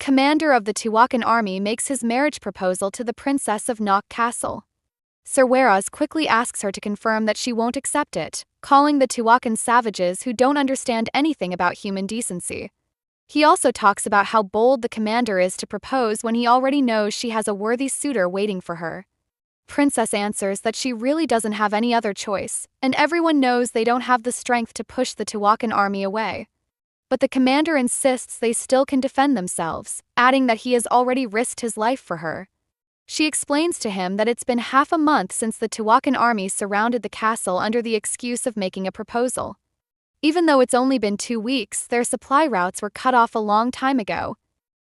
commander of the Tiwakan army makes his marriage proposal to the princess of Nauk castle. Siras quickly asks her to confirm that she won't accept it, calling the Tiwakan savages who don't understand anything about human decency. He also talks about how bold the commander is to propose when he already knows she has a worthy suitor waiting for her. Princess answers that she really doesn't have any other choice, and everyone knows they don't have the strength to push the Tiwakan army away. But the commander insists they still can defend themselves, adding that he has already risked his life for her. She explains to him that it's been half a month since the Tiwakan army surrounded the castle under the excuse of making a proposal. Even though it's only been 2 weeks, their supply routes were cut off a long time ago.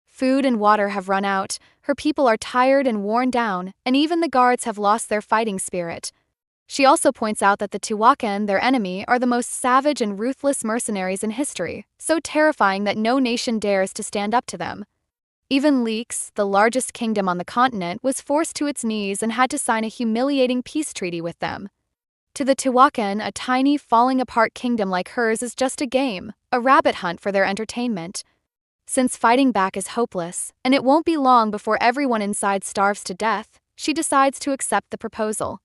Food and water have run out, her people are tired and worn down, and even the guards have lost their fighting spirit. She also points out that the Tiwakan, their enemy, are the most savage and ruthless mercenaries in history, so terrifying that no nation dares to stand up to them. Even Leaks, the largest kingdom on the continent, was forced to its knees and had to sign a humiliating peace treaty with them. To the Tiwakan, a tiny, falling-apart kingdom like hers is just a game, a rabbit hunt for their entertainment. Since fighting back is hopeless, and it won't be long before everyone inside starves to death, she decides to accept the proposal.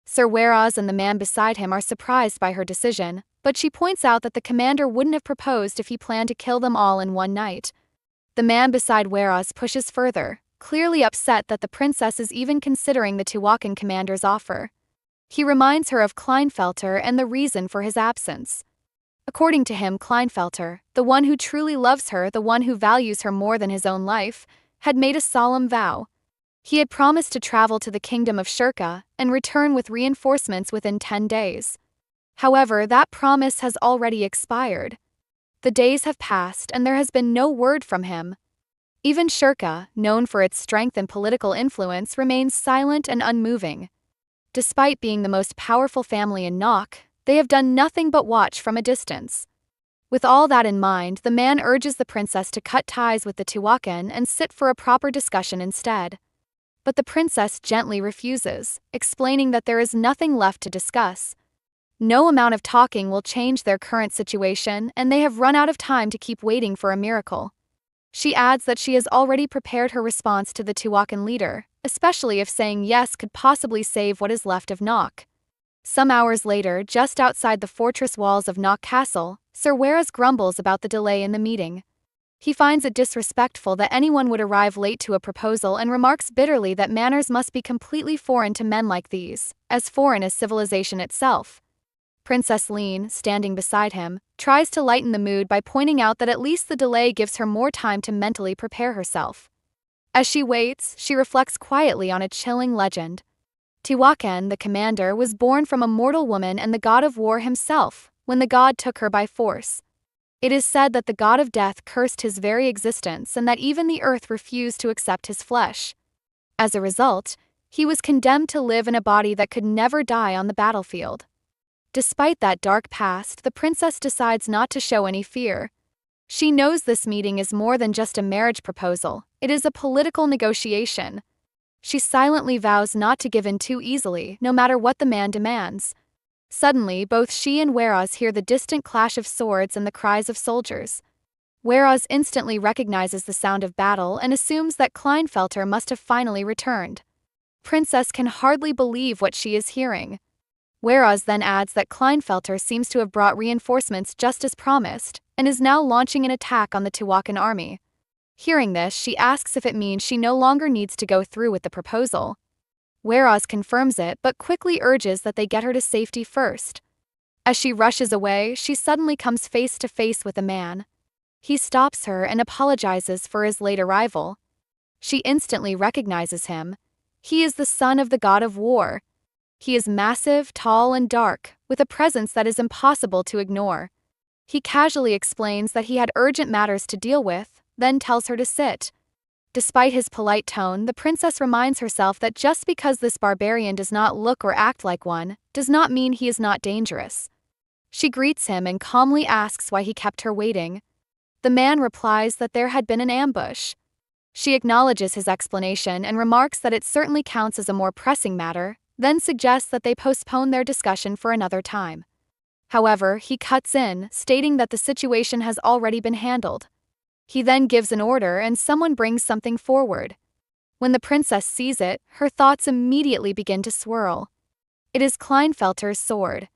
Siras and the man beside him are surprised by her decision, but she points out that the commander wouldn't have proposed if he planned to kill them all in one night. The man beside Siras pushes further, clearly upset that the princess is even considering the Tiwakan commander's offer. He reminds her of Kleinfelter and the reason for his absence. According to him, Kleinfelter, the one who truly loves her, the one who values her more than his own life, had made a solemn vow. He had promised to travel to the kingdom of Shurka and return with reinforcements within 10 days. However, that promise has already expired. The days have passed and there has been no word from him. Even Shurka, known for its strength and political influence, remains silent and unmoving. Despite being the most powerful family in Nauk, they have done nothing but watch from a distance. With all that in mind, the man urges the princess to cut ties with the Tiwakan and sit for a proper discussion instead. But the princess gently refuses, explaining that there is nothing left to discuss. No amount of talking will change their current situation, and they have run out of time to keep waiting for a miracle. She adds that she has already prepared her response to the Tiwakan leader, especially if saying yes could possibly save what is left of Nauk. Some hours later, just outside the fortress walls of Nauk Castle, Siras grumbles about the delay in the meeting. He finds it disrespectful that anyone would arrive late to a proposal and remarks bitterly that manners must be completely foreign to men like these, as foreign as civilization itself. Princess Liene, standing beside him, tries to lighten the mood by pointing out that at least the delay gives her more time to mentally prepare herself. As she waits, she reflects quietly on a chilling legend. Tiwakan, the commander, was born from a mortal woman and the god of war himself, when the god took her by force. It is said that the god of death cursed his very existence and that even the earth refused to accept his flesh. As a result, he was condemned to live in a body that could never die on the battlefield. Despite that dark past, the princess decides not to show any fear. She knows this meeting is more than just a marriage proposal, it is a political negotiation. She silently vows not to give in too easily, no matter what the man demands. Suddenly, both she and Siras hear the distant clash of swords and the cries of soldiers. Siras instantly recognizes the sound of battle and assumes that Kleinfelter must have finally returned. Princess can hardly believe what she is hearing. Siras then adds that Kleinfelter seems to have brought reinforcements just as promised, and is now launching an attack on the Tiwakan army. Hearing this, she asks if it means she no longer needs to go through with the proposal. Siras confirms it but quickly urges that they get her to safety first. As she rushes away, she suddenly comes face to face with a man. He stops her and apologizes for his late arrival. She instantly recognizes him. He is the son of the god of war. He is massive, tall, and dark, with a presence that is impossible to ignore. He casually explains that he had urgent matters to deal with, then tells her to sit. Despite his polite tone, the princess reminds herself that just because this barbarian does not look or act like one, does not mean he is not dangerous. She greets him and calmly asks why he kept her waiting. The man replies that there had been an ambush. She acknowledges his explanation and remarks that it certainly counts as a more pressing matter, then suggests that they postpone their discussion for another time. However, he cuts in, stating that the situation has already been handled. He then gives an order and someone brings something forward. When the princess sees it, her thoughts immediately begin to swirl. It is Kleinfelter's sword.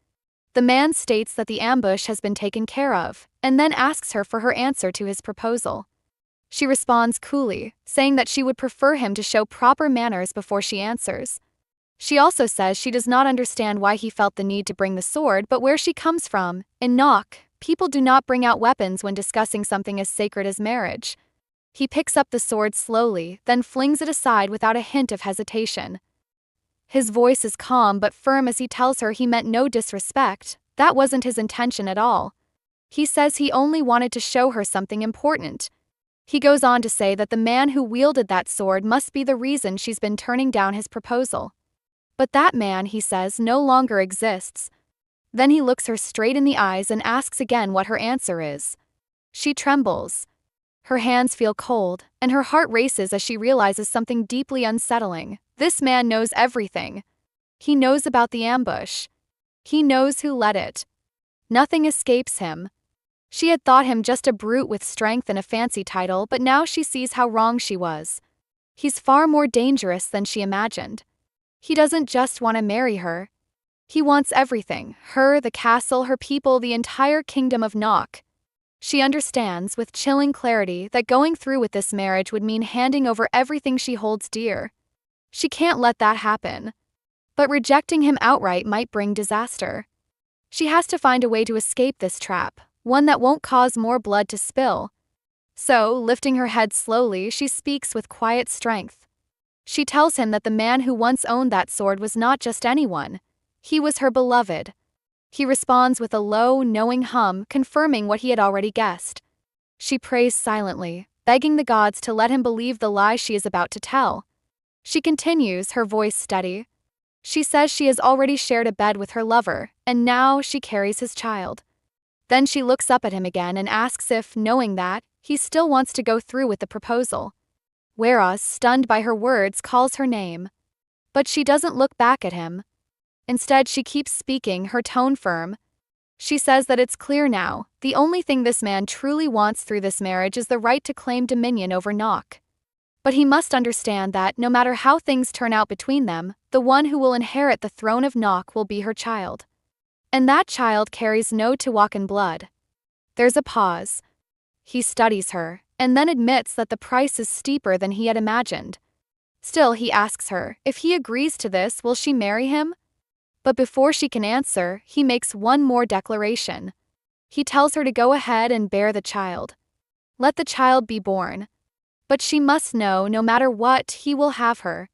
The man states that the ambush has been taken care of, and then asks her for her answer to his proposal. She responds coolly, saying that she would prefer him to show proper manners before she answers. She also says she does not understand why he felt the need to bring the sword but where she comes from. In Nauk, people do not bring out weapons when discussing something as sacred as marriage. He picks up the sword slowly, then flings it aside without a hint of hesitation. His voice is calm but firm as he tells her he meant no disrespect, that wasn't his intention at all. He says he only wanted to show her something important. He goes on to say that the man who wielded that sword must be the reason she's been turning down his proposal. But that man, he says, no longer exists. Then he looks her straight in the eyes and asks again what her answer is. She trembles. Her hands feel cold, and her heart races as she realizes something deeply unsettling. This man knows everything. He knows about the ambush. He knows who led it. Nothing escapes him. She had thought him just a brute with strength and a fancy title, but now she sees how wrong she was. He's far more dangerous than she imagined. He doesn't just want to marry her. He wants everything, her, the castle, her people, the entire kingdom of Nauk. She understands, with chilling clarity, that going through with this marriage would mean handing over everything she holds dear. She can't let that happen. But rejecting him outright might bring disaster. She has to find a way to escape this trap, one that won't cause more blood to spill. So, lifting her head slowly, she speaks with quiet strength. She tells him that the man who once owned that sword was not just anyone. He was her beloved. He responds with a low, knowing hum, confirming what he had already guessed. She prays silently, begging the gods to let him believe the lie she is about to tell. She continues, her voice steady. She says she has already shared a bed with her lover, and now she carries his child. Then she looks up at him again and asks if, knowing that, he still wants to go through with the proposal. Whereas, stunned by her words, calls her name. But she doesn't look back at him. Instead, she keeps speaking, her tone firm. She says that it's clear now, the only thing this man truly wants through this marriage is the right to claim dominion over Nauk. But he must understand that, no matter how things turn out between them, the one who will inherit the throne of Nauk will be her child. And that child carries no Tiwakan blood. There's a pause. He studies her, and then admits that the price is steeper than he had imagined. Still, he asks her, if he agrees to this, will she marry him? But before she can answer, he makes one more declaration. He tells her to go ahead and bear the child. Let the child be born. But she must know, no matter what, he will have her.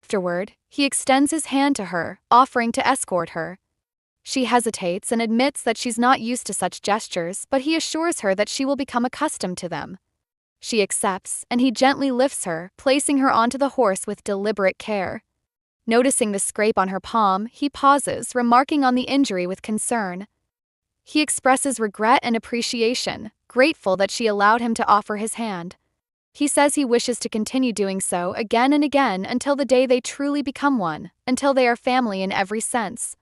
Afterward, he extends his hand to her, offering to escort her. She hesitates and admits that she's not used to such gestures, but he assures her that she will become accustomed to them. She accepts, and he gently lifts her, placing her onto the horse with deliberate care. Noticing the scrape on her palm, he pauses, remarking on the injury with concern. He expresses regret and appreciation, grateful that she allowed him to offer his hand. He says he wishes to continue doing so again and again until the day they truly become one, until they are family in every sense.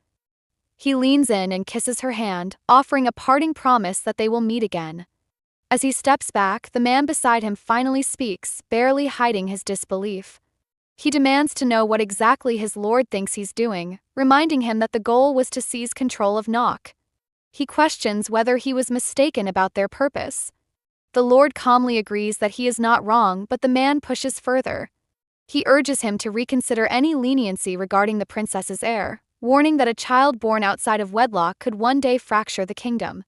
He leans in and kisses her hand, offering a parting promise that they will meet again. As he steps back, the man beside him finally speaks, barely hiding his disbelief. He demands to know what exactly his lord thinks he's doing, reminding him that the goal was to seize control of Nauk. He questions whether he was mistaken about their purpose. The lord calmly agrees that he is not wrong, but the man pushes further. He urges him to reconsider any leniency regarding the princess's heir, warning that a child born outside of wedlock could one day fracture the kingdom.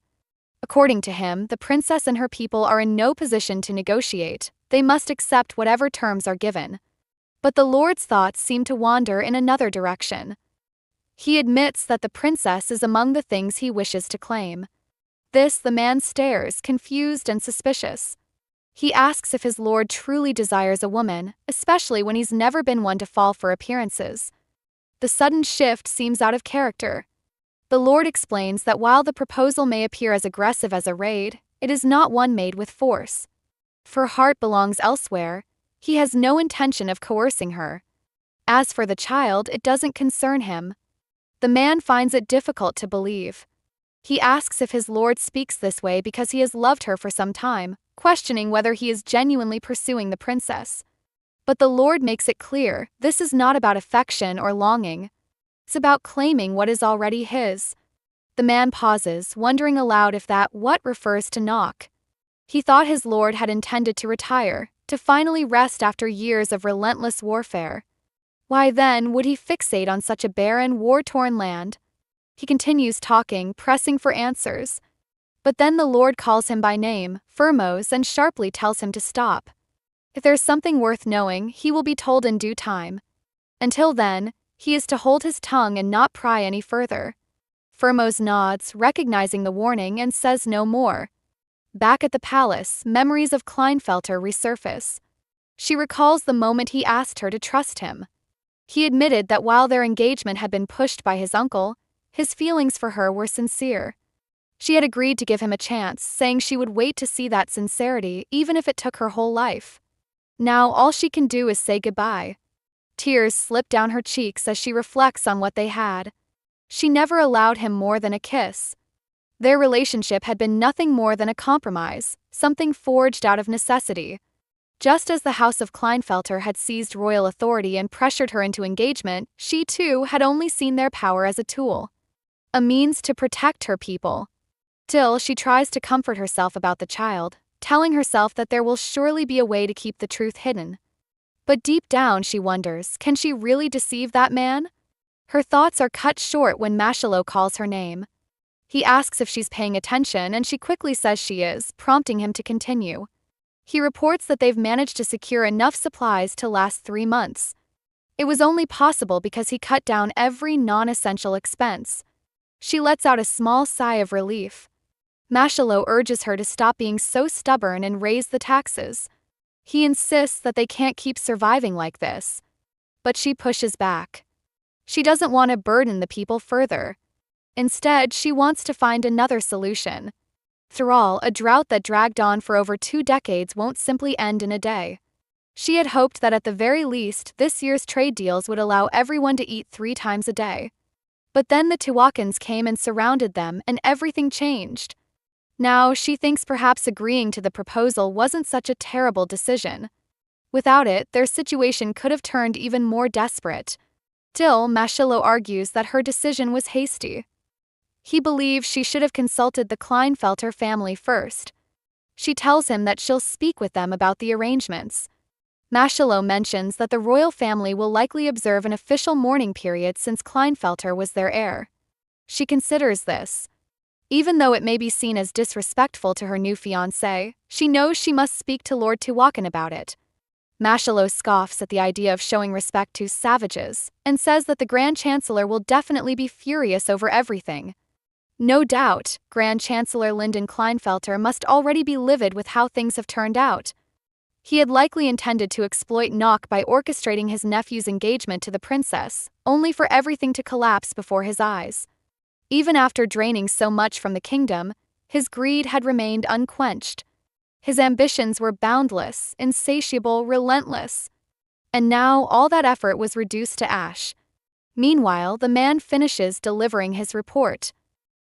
According to him, the princess and her people are in no position to negotiate, they must accept whatever terms are given. But the lord's thoughts seem to wander in another direction. He admits that the princess is among the things he wishes to claim. This, the man stares, confused and suspicious. He asks if his lord truly desires a woman, especially when he's never been one to fall for appearances. The sudden shift seems out of character. The lord explains that while the proposal may appear as aggressive as a raid, it is not one made with force. If her heart belongs elsewhere, he has no intention of coercing her. As for the child, it doesn't concern him. The man finds it difficult to believe. He asks if his lord speaks this way because he has loved her for some time, questioning whether he is genuinely pursuing the princess. But the Lord makes it clear, this is not about affection or longing. It's about claiming what is already his. The man pauses, wondering aloud if that what refers to Nauk. He thought his lord had intended to retire, to finally rest after years of relentless warfare. Why then would he fixate on such a barren, war-torn land? He continues talking, pressing for answers. But then the Lord calls him by name, Firmos, and sharply tells him to stop. If there's something worth knowing, he will be told in due time. Until then, he is to hold his tongue and not pry any further. Firmos nods, recognizing the warning, and says no more. Back at the palace, memories of Kleinfelter resurface. She recalls the moment he asked her to trust him. He admitted that while their engagement had been pushed by his uncle, his feelings for her were sincere. She had agreed to give him a chance, saying she would wait to see that sincerity even if it took her whole life. Now all she can do is say goodbye. Tears slip down her cheeks as she reflects on what they had. She never allowed him more than a kiss. Their relationship had been nothing more than a compromise, something forged out of necessity. Just as the House of Kleinfelter had seized royal authority and pressured her into engagement, she too had only seen their power as a tool. A means to protect her people. Still, she tries to comfort herself about the child, telling herself that there will surely be a way to keep the truth hidden. But deep down she wonders, can she really deceive that man? Her thoughts are cut short when Mashallo calls her name. He asks if she's paying attention and she quickly says she is, prompting him to continue. He reports that they've managed to secure enough supplies to last 3 months. It was only possible because he cut down every non-essential expense. She lets out a small sigh of relief. Mashallo urges her to stop being so stubborn and raise the taxes. He insists that they can't keep surviving like this. But she pushes back. She doesn't want to burden the people further. Instead, she wants to find another solution. After all, a drought that dragged on for over 2 decades won't simply end in a day. She had hoped that at the very least, this year's trade deals would allow everyone to eat 3 times a day. But then the Tiwakans came and surrounded them, and everything changed. Now, she thinks perhaps agreeing to the proposal wasn't such a terrible decision. Without it, their situation could have turned even more desperate. Still, Mashallo argues that her decision was hasty. He believes she should have consulted the Kleinfelter family first. She tells him that she'll speak with them about the arrangements. Mashallo mentions that the royal family will likely observe an official mourning period since Kleinfelter was their heir. She considers this. Even though it may be seen as disrespectful to her new fiancé, she knows she must speak to Lord Tiwakan about it. Mashallo scoffs at the idea of showing respect to savages, and says that the Grand Chancellor will definitely be furious over everything. No doubt, Grand Chancellor Lyndon Kleinfelter must already be livid with how things have turned out. He had likely intended to exploit Nauk by orchestrating his nephew's engagement to the princess, only for everything to collapse before his eyes. Even after draining so much from the kingdom, his greed had remained unquenched. His ambitions were boundless, insatiable, relentless. And now all that effort was reduced to ash. Meanwhile, the man finishes delivering his report.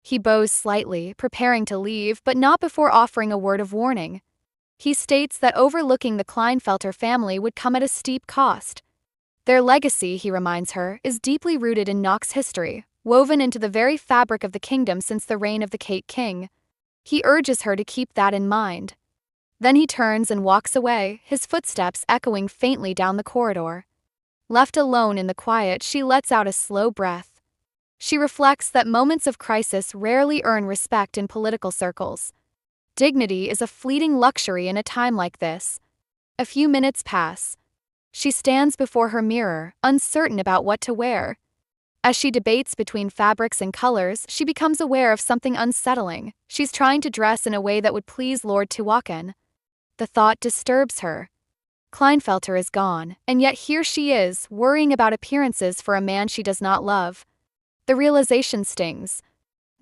He bows slightly, preparing to leave, but not before offering a word of warning. He states that overlooking the Kleinfelter family would come at a steep cost. Their legacy, he reminds her, is deeply rooted in Nauk's history, woven into the very fabric of the kingdom since the reign of the Kate King. He urges her to keep that in mind. Then he turns and walks away, his footsteps echoing faintly down the corridor. Left alone in the quiet, she lets out a slow breath. She reflects that moments of crisis rarely earn respect in political circles. Dignity is a fleeting luxury in a time like this. A few minutes pass. She stands before her mirror, uncertain about what to wear. As she debates between fabrics and colors, she becomes aware of something unsettling. She's trying to dress in a way that would please Lord Tiwakan. The thought disturbs her. Kleinfelter is gone, and yet here she is, worrying about appearances for a man she does not love. The realization stings.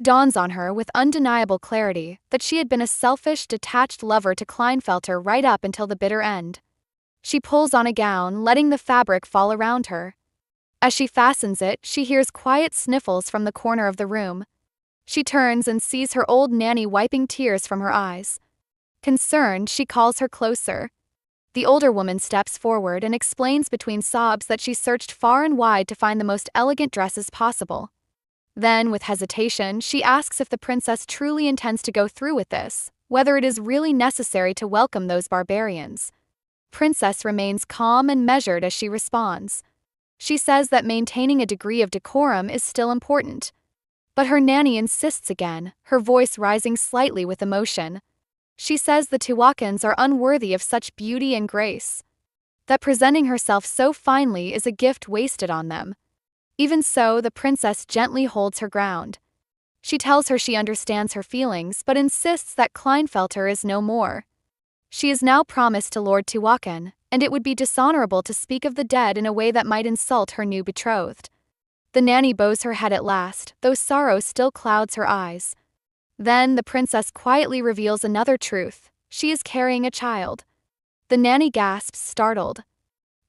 Dawns on her with undeniable clarity that she had been a selfish, detached lover to Kleinfelter right up until the bitter end. She pulls on a gown, letting the fabric fall around her. As she fastens it, she hears quiet sniffles from the corner of the room. She turns and sees her old nanny wiping tears from her eyes. Concerned, she calls her closer. The older woman steps forward and explains between sobs that she searched far and wide to find the most elegant dresses possible. Then, with hesitation, she asks if the princess truly intends to go through with this, whether it is really necessary to welcome those barbarians. Princess remains calm and measured as she responds. She says that maintaining a degree of decorum is still important. But her nanny insists again, her voice rising slightly with emotion. She says the Tiwakans are unworthy of such beauty and grace. That presenting herself so finely is a gift wasted on them. Even so, the princess gently holds her ground. She tells her she understands her feelings but insists that Kleinfelter is no more. She is now promised to Lord Tiwakan, and it would be dishonorable to speak of the dead in a way that might insult her new betrothed. The nanny bows her head at last, though sorrow still clouds her eyes. Then the princess quietly reveals another truth: she is carrying a child. The nanny gasps, startled.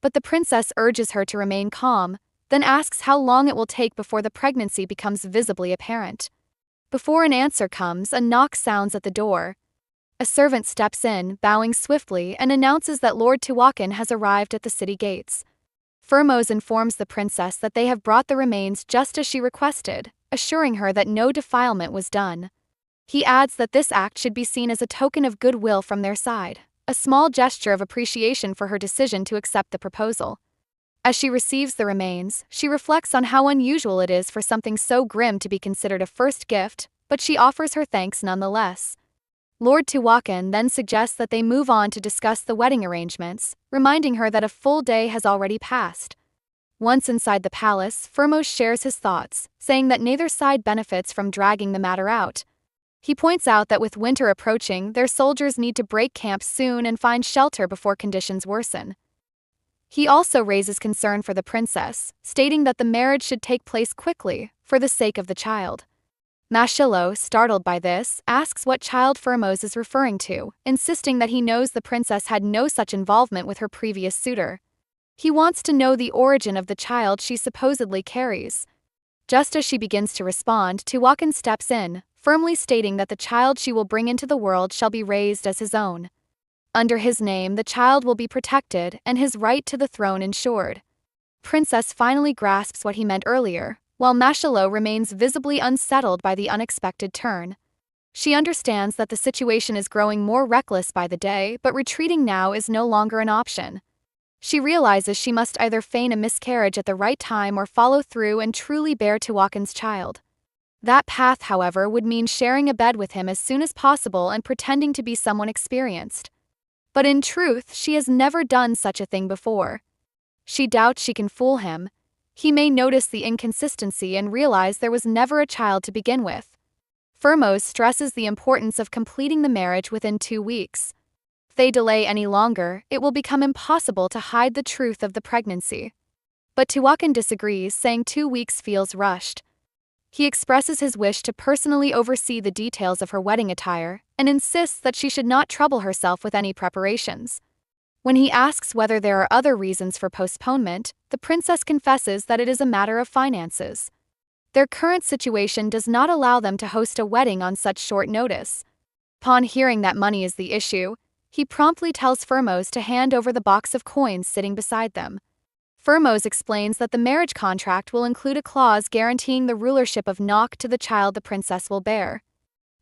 But the princess urges her to remain calm, then asks how long it will take before the pregnancy becomes visibly apparent. Before an answer comes, a knock sounds at the door. A servant steps in, bowing swiftly, and announces that Lord Tiwakan has arrived at the city gates. Firmos informs the princess that they have brought the remains just as she requested, assuring her that no defilement was done. He adds that this act should be seen as a token of goodwill from their side, a small gesture of appreciation for her decision to accept the proposal. As she receives the remains, she reflects on how unusual it is for something so grim to be considered a first gift, but she offers her thanks nonetheless. Lord Tiwakan then suggests that they move on to discuss the wedding arrangements, reminding her that a full day has already passed. Once inside the palace, Firmos shares his thoughts, saying that neither side benefits from dragging the matter out. He points out that with winter approaching, their soldiers need to break camp soon and find shelter before conditions worsen. He also raises concern for the princess, stating that the marriage should take place quickly, for the sake of the child. Mashilo, startled by this, asks what child Firmos is referring to, insisting that he knows the princess had no such involvement with her previous suitor. He wants to know the origin of the child she supposedly carries. Just as she begins to respond, Tiwakan steps in, firmly stating that the child she will bring into the world shall be raised as his own. Under his name, the child will be protected and his right to the throne ensured. Princess finally grasps what he meant earlier, while Mashilo remains visibly unsettled by the unexpected turn. She understands that the situation is growing more reckless by the day, but retreating now is no longer an option. She realizes she must either feign a miscarriage at the right time or follow through and truly bear Tiwakan's child. That path, however, would mean sharing a bed with him as soon as possible and pretending to be someone experienced. But in truth, she has never done such a thing before. She doubts she can fool him. He may notice the inconsistency and realize there was never a child to begin with. Firmos stresses the importance of completing the marriage within 2 weeks. If they delay any longer, it will become impossible to hide the truth of the pregnancy. But Tiwakan disagrees, saying 2 weeks feels rushed. He expresses his wish to personally oversee the details of her wedding attire, and insists that she should not trouble herself with any preparations. When he asks whether there are other reasons for postponement, the princess confesses that it is a matter of finances. Their current situation does not allow them to host a wedding on such short notice. Upon hearing that money is the issue, he promptly tells Firmos to hand over the box of coins sitting beside them. Firmos explains that the marriage contract will include a clause guaranteeing the rulership of Nauk to the child the princess will bear.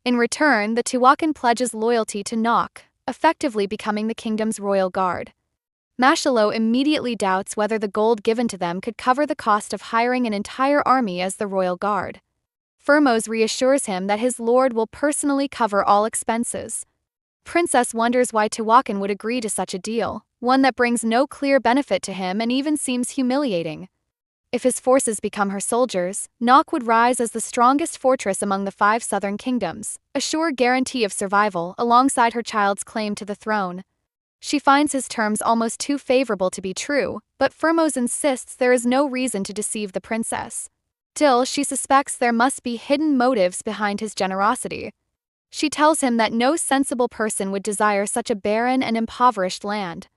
In return, the Tiwakan pledges loyalty to Nauk, effectively becoming the kingdom's royal guard. Mashilo immediately doubts whether the gold given to them could cover the cost of hiring an entire army as the royal guard. Firmos reassures him that his lord will personally cover all expenses. Princess wonders why Tiwakan would agree to such a deal, one that brings no clear benefit to him and even seems humiliating. If his forces become her soldiers, Nauk would rise as the strongest fortress among the 5 southern kingdoms, a sure guarantee of survival alongside her child's claim to the throne. She finds his terms almost too favorable to be true, but Firmos insists there is no reason to deceive the princess. Still, she suspects there must be hidden motives behind his generosity. She tells him that no sensible person would desire such a barren and impoverished land.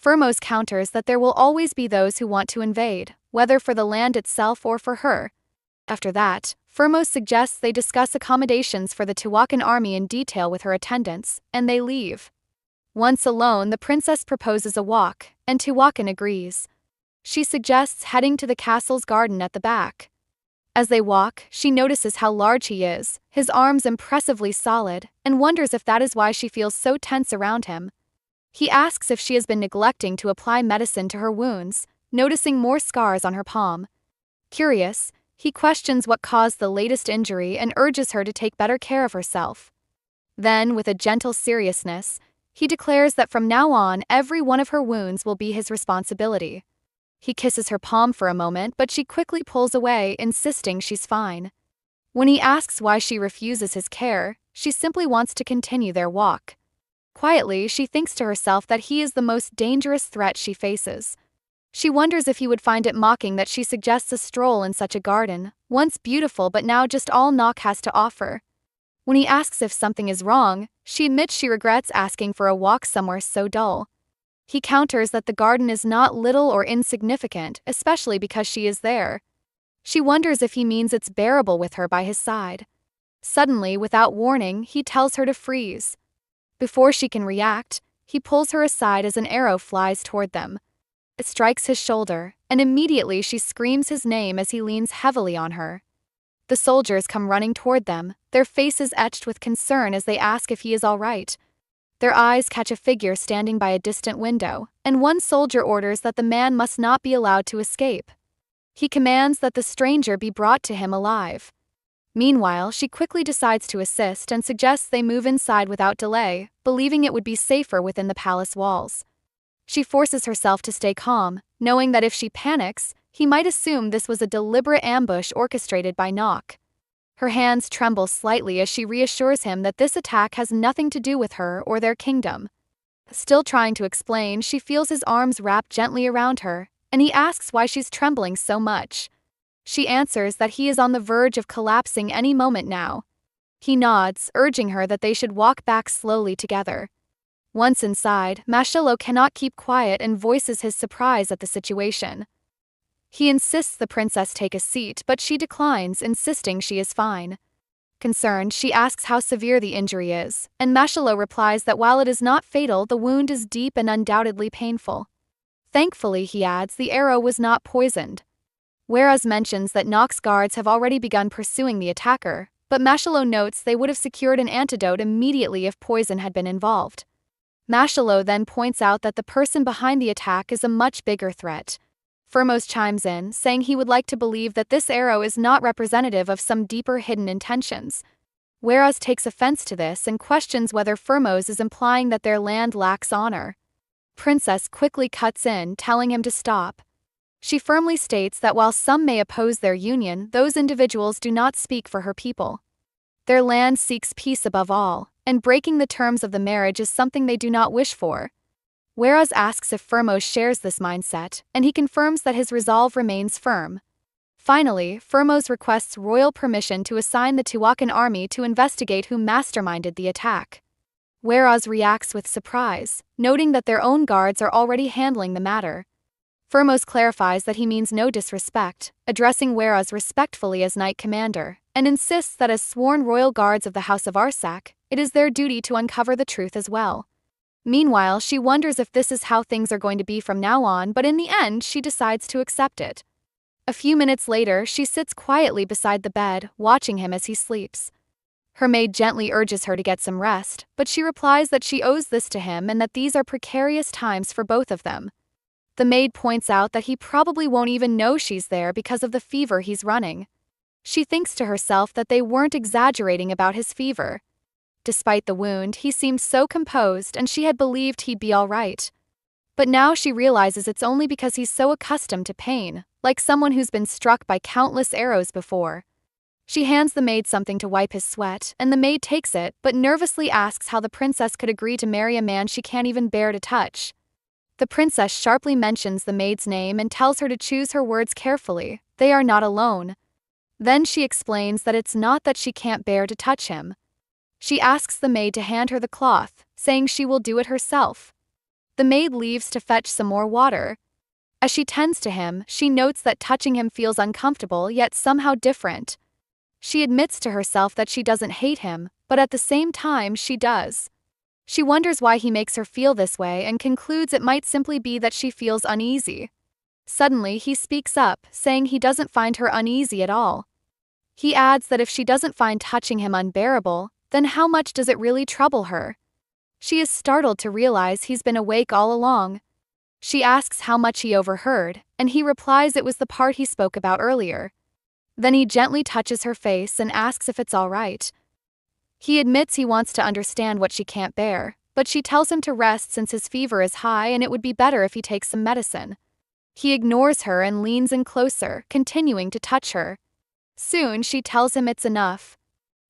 Firmos counters that there will always be those who want to invade, whether for the land itself or for her. After that, Firmos suggests they discuss accommodations for the Tiwakan army in detail with her attendants, and they leave. Once alone, the princess proposes a walk, and Tiwakan agrees. She suggests heading to the castle's garden at the back. As they walk, she notices how large he is, his arms impressively solid, and wonders if that is why she feels so tense around him. He asks if she has been neglecting to apply medicine to her wounds, noticing more scars on her palm. Curious, he questions what caused the latest injury and urges her to take better care of herself. Then, with a gentle seriousness, he declares that from now on every one of her wounds will be his responsibility. He kisses her palm for a moment, but she quickly pulls away, insisting she's fine. When he asks why she refuses his care, she simply wants to continue their walk. Quietly, she thinks to herself that he is the most dangerous threat she faces. She wonders if he would find it mocking that she suggests a stroll in such a garden, once beautiful but now just all Nauk has to offer. When he asks if something is wrong, she admits she regrets asking for a walk somewhere so dull. He counters that the garden is not little or insignificant, especially because she is there. She wonders if he means it's bearable with her by his side. Suddenly, without warning, he tells her to freeze. Before she can react, he pulls her aside as an arrow flies toward them. It strikes his shoulder, and immediately she screams his name as he leans heavily on her. The soldiers come running toward them, their faces etched with concern as they ask if he is all right. Their eyes catch a figure standing by a distant window, and one soldier orders that the man must not be allowed to escape. He commands that the stranger be brought to him alive. Meanwhile, she quickly decides to assist and suggests they move inside without delay, believing it would be safer within the palace walls. She forces herself to stay calm, knowing that if she panics, he might assume this was a deliberate ambush orchestrated by Nauk. Her hands tremble slightly as she reassures him that this attack has nothing to do with her or their kingdom. Still trying to explain, she feels his arms wrap gently around her, and he asks why she's trembling so much. She answers that he is on the verge of collapsing any moment now. He nods, urging her that they should walk back slowly together. Once inside, Mashalo cannot keep quiet and voices his surprise at the situation. He insists the princess take a seat, but she declines, insisting she is fine. Concerned, she asks how severe the injury is, and Mashalo replies that while it is not fatal, the wound is deep and undoubtedly painful. Thankfully, he adds, the arrow was not poisoned. Whereas mentions that Nauk's guards have already begun pursuing the attacker, but Mashalo notes they would have secured an antidote immediately if poison had been involved. Mashalo then points out that the person behind the attack is a much bigger threat. Firmos chimes in, saying he would like to believe that this arrow is not representative of some deeper hidden intentions. Whereas takes offense to this and questions whether Firmos is implying that their land lacks honor. Princess quickly cuts in, telling him to stop. She firmly states that while some may oppose their union, those individuals do not speak for her people. Their land seeks peace above all, and breaking the terms of the marriage is something they do not wish for. Whereas asks if Firmos shares this mindset, and he confirms that his resolve remains firm. Finally, Firmos requests royal permission to assign the Tiwakan army to investigate who masterminded the attack. Whereas reacts with surprise, noting that their own guards are already handling the matter. Firmos clarifies that he means no disrespect, addressing Whereas respectfully as Knight Commander, and insists that as sworn royal guards of the House of Arsac, it is their duty to uncover the truth as well. Meanwhile, she wonders if this is how things are going to be from now on, but in the end, she decides to accept it. A few minutes later, she sits quietly beside the bed, watching him as he sleeps. Her maid gently urges her to get some rest, but she replies that she owes this to him and that these are precarious times for both of them. The maid points out that he probably won't even know she's there because of the fever he's running. She thinks to herself that they weren't exaggerating about his fever. Despite the wound, he seemed so composed and she had believed he'd be all right. But now she realizes it's only because he's so accustomed to pain, like someone who's been struck by countless arrows before. She hands the maid something to wipe his sweat, and the maid takes it, but nervously asks how the princess could agree to marry a man she can't even bear to touch. The princess sharply mentions the maid's name and tells her to choose her words carefully. They are not alone. Then she explains that it's not that she can't bear to touch him. She asks the maid to hand her the cloth, saying she will do it herself. The maid leaves to fetch some more water. As she tends to him, she notes that touching him feels uncomfortable yet somehow different. She admits to herself that she doesn't hate him, but at the same time she does. She wonders why he makes her feel this way and concludes it might simply be that she feels uneasy. Suddenly he speaks up, saying he doesn't find her uneasy at all. He adds that if she doesn't find touching him unbearable, then how much does it really trouble her? She is startled to realize he's been awake all along. She asks how much he overheard, and he replies it was the part he spoke about earlier. Then he gently touches her face and asks if it's all right. He admits he wants to understand what she can't bear, but she tells him to rest since his fever is high and it would be better if he takes some medicine. He ignores her and leans in closer, continuing to touch her. Soon she tells him it's enough.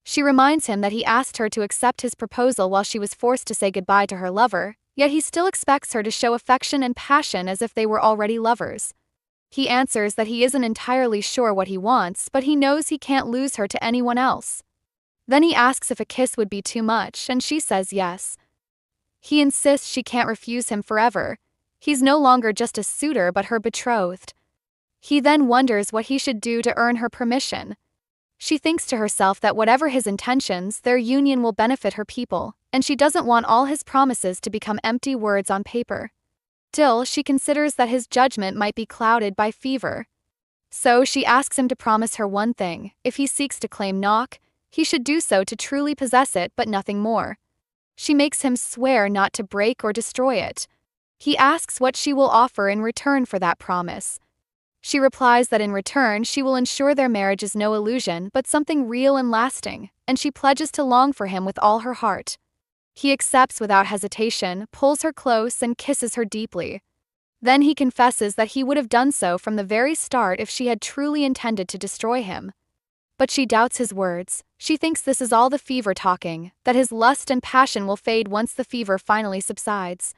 She reminds him that he asked her to accept his proposal while she was forced to say goodbye to her lover, yet he still expects her to show affection and passion as if they were already lovers. He answers that he isn't entirely sure what he wants, but he knows he can't lose her to anyone else. Then he asks if a kiss would be too much, and she says yes. He insists she can't refuse him forever. He's no longer just a suitor but her betrothed. He then wonders what he should do to earn her permission. She thinks to herself that whatever his intentions, their union will benefit her people, and she doesn't want all his promises to become empty words on paper. Still, she considers that his judgment might be clouded by fever. So she asks him to promise her one thing: if he seeks to claim Nauk, he should do so to truly possess it but nothing more. She makes him swear not to break or destroy it. He asks what she will offer in return for that promise. She replies that in return she will ensure their marriage is no illusion but something real and lasting, and she pledges to long for him with all her heart. He accepts without hesitation, pulls her close and kisses her deeply. Then he confesses that he would have done so from the very start if she had truly intended to destroy him. But she doubts his words. She thinks this is all the fever talking, that his lust and passion will fade once the fever finally subsides.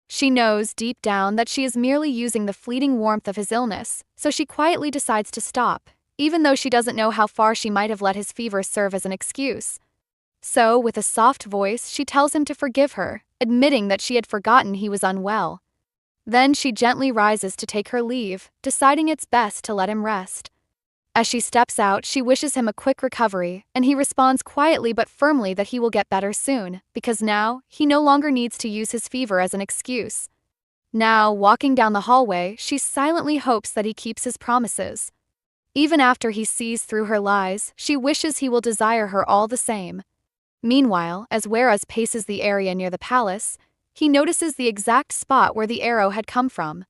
She knows deep down that she is merely using the fleeting warmth of his illness, so she quietly decides to stop, even though she doesn't know how far she might have let his fever serve as an excuse. So, with a soft voice, she tells him to forgive her, admitting that she had forgotten he was unwell. Then she gently rises to take her leave, deciding it's best to let him rest. As she steps out, she wishes him a quick recovery, and he responds quietly but firmly that he will get better soon, because now, he no longer needs to use his fever as an excuse. Now, walking down the hallway, she silently hopes that he keeps his promises. Even after he sees through her lies, she wishes he will desire her all the same. Meanwhile, as Whereas paces the area near the palace, he notices the exact spot where the arrow had come from.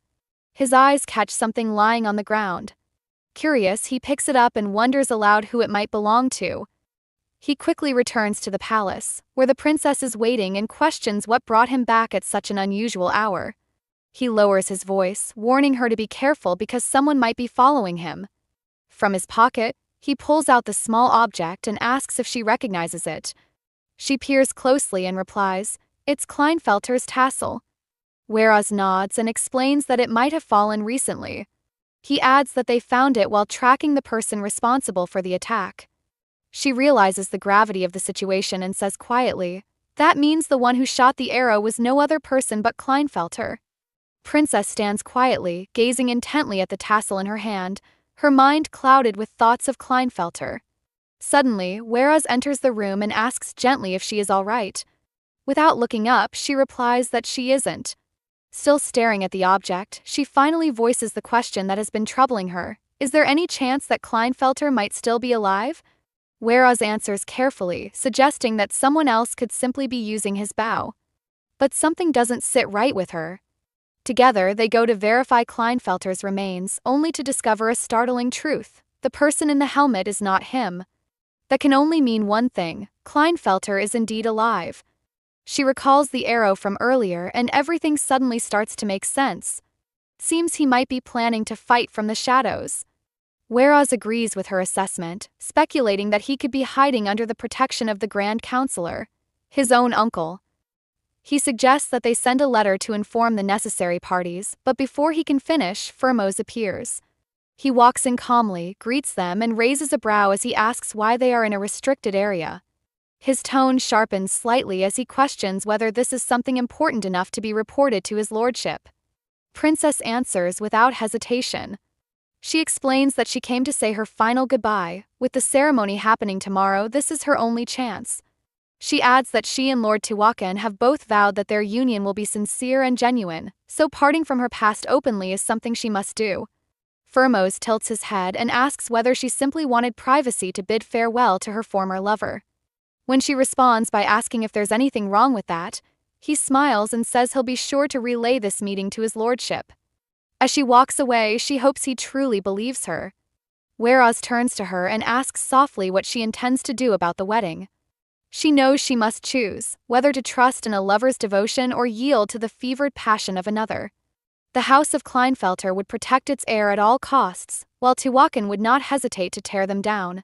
His eyes catch something lying on the ground. Curious, he picks it up and wonders aloud who it might belong to. He quickly returns to the palace, where the princess is waiting, and questions what brought him back at such an unusual hour. He lowers his voice, warning her to be careful because someone might be following him. From his pocket, he pulls out the small object and asks if she recognizes it. She peers closely and replies, "It's Kleinfelter's tassel." Whereas nods and explains that it might have fallen recently. He adds that they found it while tracking the person responsible for the attack. She realizes the gravity of the situation and says quietly, "That means the one who shot the arrow was no other person but Kleinfelter." Princess stands quietly, gazing intently at the tassel in her hand, her mind clouded with thoughts of Kleinfelter. Suddenly, Whereas enters the room and asks gently if she is all right. Without looking up, she replies that she isn't. Still staring at the object, she finally voices the question that has been troubling her: is there any chance that Kleinfelter might still be alive? Whereas answers carefully, suggesting that someone else could simply be using his bow. But something doesn't sit right with her. Together, they go to verify Kleinfelter's remains, only to discover a startling truth: the person in the helmet is not him. That can only mean one thing: Kleinfelter is indeed alive. She recalls the arrow from earlier and everything suddenly starts to make sense. Seems he might be planning to fight from the shadows. Whereas agrees with her assessment, speculating that he could be hiding under the protection of the Grand Counselor, his own uncle. He suggests that they send a letter to inform the necessary parties, but before he can finish, Firmos appears. He walks in calmly, greets them, and raises a brow as he asks why they are in a restricted area. His tone sharpens slightly as he questions whether this is something important enough to be reported to his lordship. Princess answers without hesitation. She explains that she came to say her final goodbye. With the ceremony happening tomorrow, this is her only chance. She adds that she and Lord Tiwakan have both vowed that their union will be sincere and genuine, so parting from her past openly is something she must do. Firmos tilts his head and asks whether she simply wanted privacy to bid farewell to her former lover. When she responds by asking if there's anything wrong with that, he smiles and says he'll be sure to relay this meeting to his lordship. As she walks away, she hopes he truly believes her. Whereas turns to her and asks softly what she intends to do about the wedding. She knows she must choose, whether to trust in a lover's devotion or yield to the fevered passion of another. The House of Kleinfelter would protect its heir at all costs, while Tiwakan would not hesitate to tear them down.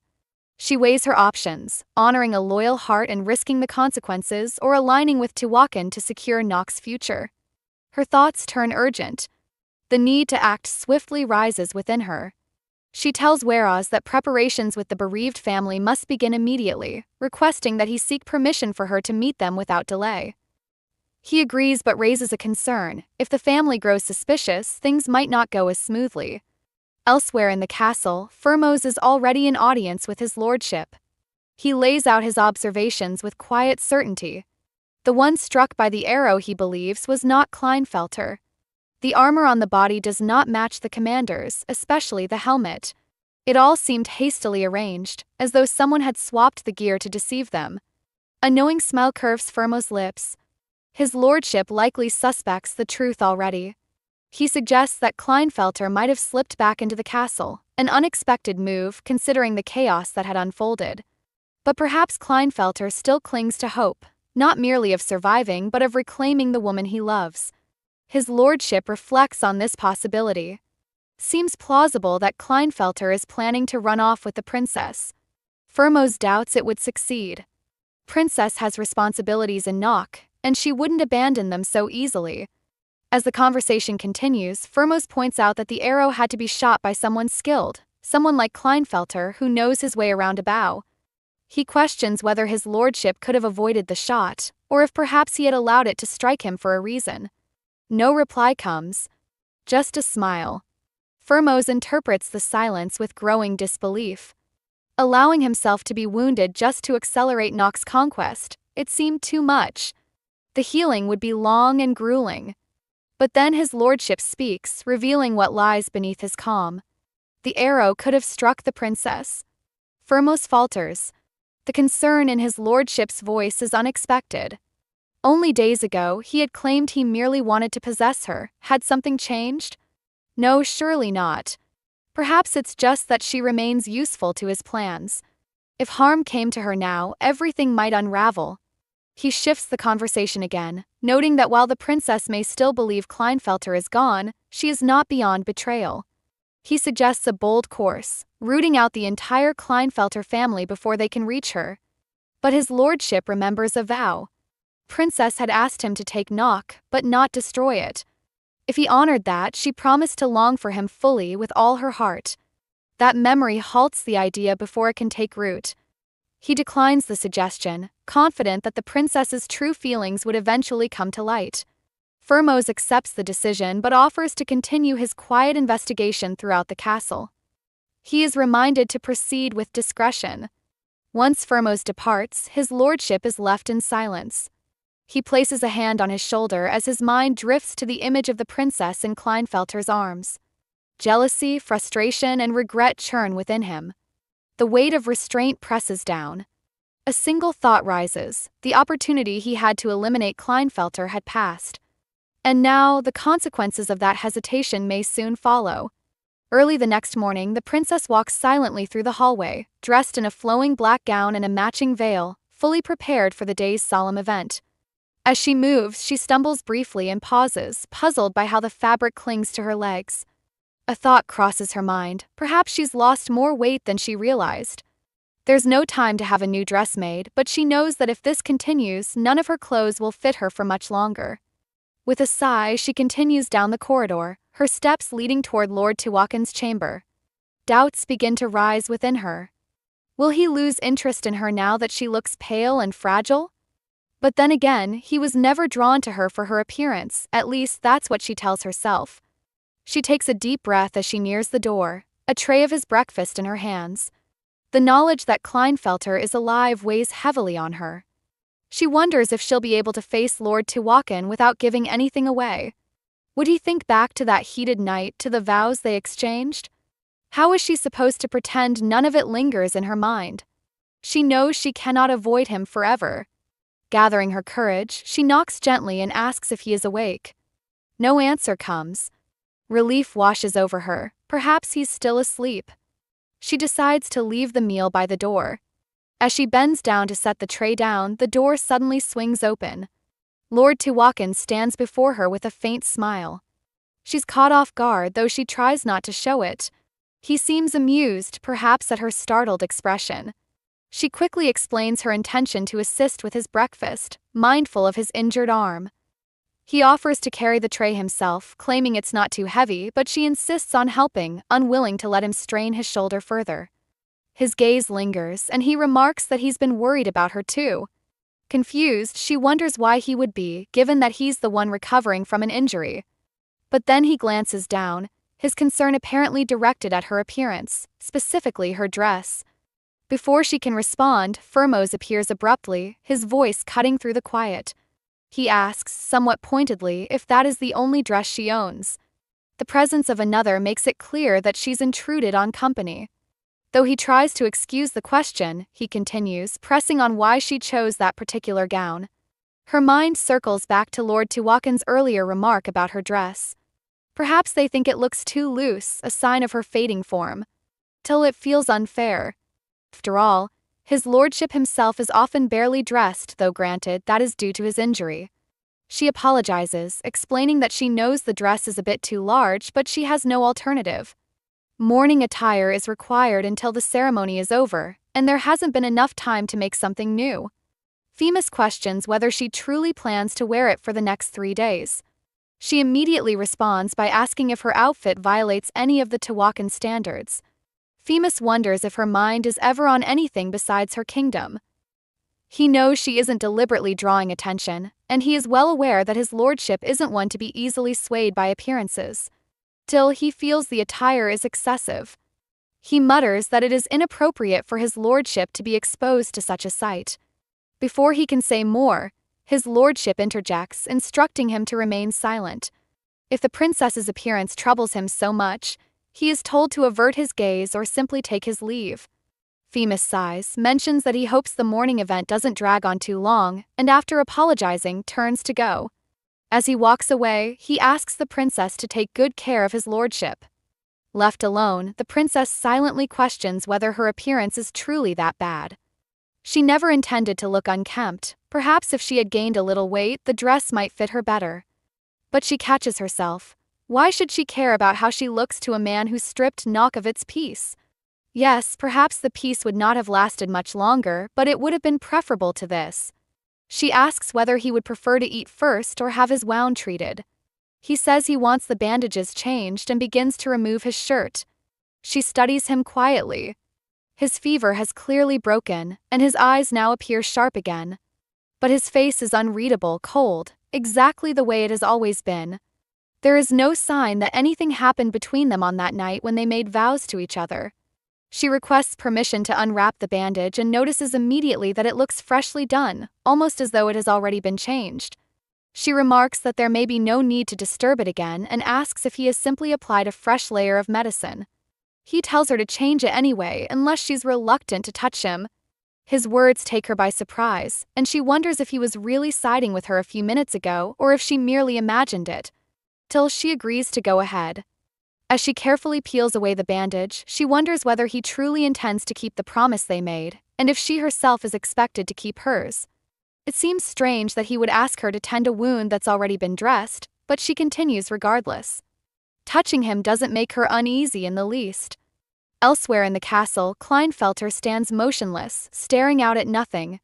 She weighs her options, honoring a loyal heart and risking the consequences, or aligning with Tiwakan to secure Nauk's future. Her thoughts turn urgent. The need to act swiftly rises within her. She tells Whereas that preparations with the bereaved family must begin immediately, requesting that he seek permission for her to meet them without delay. He agrees but raises a concern: if the family grows suspicious, things might not go as smoothly. Elsewhere in the castle, Firmos is already in audience with his lordship. He lays out his observations with quiet certainty. The one struck by the arrow, he believes, was not Kleinfelter. The armor on the body does not match the commander's, especially the helmet. It all seemed hastily arranged, as though someone had swapped the gear to deceive them. A knowing smile curves Firmos' lips. His lordship likely suspects the truth already. He suggests that Kleinfelter might have slipped back into the castle, an unexpected move considering the chaos that had unfolded. But perhaps Kleinfelter still clings to hope, not merely of surviving but of reclaiming the woman he loves. His lordship reflects on this possibility. Seems plausible that Kleinfelter is planning to run off with the princess. Firmos doubts it would succeed. Princess has responsibilities in Nauk, and she wouldn't abandon them so easily. As the conversation continues, Firmos points out that the arrow had to be shot by someone skilled, someone like Kleinfelter who knows his way around a bow. He questions whether his lordship could have avoided the shot, or if perhaps he had allowed it to strike him for a reason. No reply comes. Just a smile. Firmos interprets the silence with growing disbelief. Allowing himself to be wounded just to accelerate Nauk's conquest, it seemed too much. The healing would be long and grueling. But then his lordship speaks, revealing what lies beneath his calm. The arrow could have struck the princess. Firmos falters. The concern in his lordship's voice is unexpected. Only days ago, he had claimed he merely wanted to possess her. Had something changed? No, surely not. Perhaps it's just that she remains useful to his plans. If harm came to her now, everything might unravel. He shifts the conversation again, noting that while the princess may still believe Kleinfelter is gone, she is not beyond betrayal. He suggests a bold course, rooting out the entire Kleinfelter family before they can reach her. But his lordship remembers a vow. Princess had asked him to take Nauk, but not destroy it. If he honored that, she promised to long for him fully with all her heart. That memory halts the idea before it can take root. He declines the suggestion, confident that the princess's true feelings would eventually come to light. Firmos accepts the decision but offers to continue his quiet investigation throughout the castle. He is reminded to proceed with discretion. Once Firmos departs, his lordship is left in silence. He places a hand on his shoulder as his mind drifts to the image of the princess in Kleinfelter's arms. Jealousy, frustration, and regret churn within him. The weight of restraint presses down. A single thought rises: the opportunity he had to eliminate Kleinfelter had passed. And now, the consequences of that hesitation may soon follow. Early the next morning, the princess walks silently through the hallway, dressed in a flowing black gown and a matching veil, fully prepared for the day's solemn event. As she moves, she stumbles briefly and pauses, puzzled by how the fabric clings to her legs. A thought crosses her mind: perhaps she's lost more weight than she realized. There's no time to have a new dress made, but she knows that if this continues, none of her clothes will fit her for much longer. With a sigh, she continues down the corridor, her steps leading toward Lord Tiwakan's chamber. Doubts begin to rise within her. Will he lose interest in her now that she looks pale and fragile? But then again, he was never drawn to her for her appearance, at least that's what she tells herself. She takes a deep breath as she nears the door, a tray of his breakfast in her hands. The knowledge that Kleinfelter is alive weighs heavily on her. She wonders if she'll be able to face Lord Tiwakan without giving anything away. Would he think back to that heated night, to the vows they exchanged? How is she supposed to pretend none of it lingers in her mind? She knows she cannot avoid him forever. Gathering her courage, she knocks gently and asks if he is awake. No answer comes. Relief washes over her. Perhaps he's still asleep. She decides to leave the meal by the door. As she bends down to set the tray down, the door suddenly swings open. Lord Tiwakan stands before her with a faint smile. She's caught off guard, though she tries not to show it. He seems amused, perhaps at her startled expression. She quickly explains her intention to assist with his breakfast, mindful of his injured arm. He offers to carry the tray himself, claiming it's not too heavy, but she insists on helping, unwilling to let him strain his shoulder further. His gaze lingers, and he remarks that he's been worried about her too. Confused, she wonders why he would be, given that he's the one recovering from an injury. But then he glances down, his concern apparently directed at her appearance, specifically her dress. Before she can respond, Firmos appears abruptly, his voice cutting through the quiet. He asks, somewhat pointedly, if that is the only dress she owns. The presence of another makes it clear that she's intruded on company. Though he tries to excuse the question, he continues, pressing on why she chose that particular gown. Her mind circles back to Lord Tiwakan's earlier remark about her dress. Perhaps they think it looks too loose, a sign of her fading form. Till it feels unfair. After all, his lordship himself is often barely dressed, though granted, that is due to his injury. She apologizes, explaining that she knows the dress is a bit too large, but she has no alternative. Mourning attire is required until the ceremony is over, and there hasn't been enough time to make something new. Themis questions whether she truly plans to wear it for the next 3 days. She immediately responds by asking if her outfit violates any of the Tiwakan standards. Themis wonders if her mind is ever on anything besides her kingdom. He knows she isn't deliberately drawing attention, and he is well aware that his lordship isn't one to be easily swayed by appearances. Till he feels the attire is excessive. He mutters that it is inappropriate for his lordship to be exposed to such a sight. Before he can say more, his lordship interjects, instructing him to remain silent. If the princess's appearance troubles him so much, he is told to avert his gaze or simply take his leave. Themis sighs, mentions that he hopes the morning event doesn't drag on too long, and after apologizing, turns to go. As he walks away, he asks the princess to take good care of his lordship. Left alone, the princess silently questions whether her appearance is truly that bad. She never intended to look unkempt. Perhaps if she had gained a little weight, the dress might fit her better. But she catches herself. Why should she care about how she looks to a man who stripped Nauk of its peace? Yes, perhaps the peace would not have lasted much longer, but it would have been preferable to this. She asks whether he would prefer to eat first or have his wound treated. He says he wants the bandages changed and begins to remove his shirt. She studies him quietly. His fever has clearly broken, and his eyes now appear sharp again. But his face is unreadable, cold, exactly the way it has always been. There is no sign that anything happened between them on that night when they made vows to each other. She requests permission to unwrap the bandage and notices immediately that it looks freshly done, almost as though it has already been changed. She remarks that there may be no need to disturb it again and asks if he has simply applied a fresh layer of medicine. He tells her to change it anyway, unless she's reluctant to touch him. His words take her by surprise, and she wonders if he was really siding with her a few minutes ago or if she merely imagined it. Till she agrees to go ahead. As she carefully peels away the bandage, she wonders whether he truly intends to keep the promise they made, and if she herself is expected to keep hers. It seems strange that he would ask her to tend a wound that's already been dressed, but she continues regardless. Touching him doesn't make her uneasy in the least. Elsewhere in the castle, Kleinfelter stands motionless, staring out at nothing.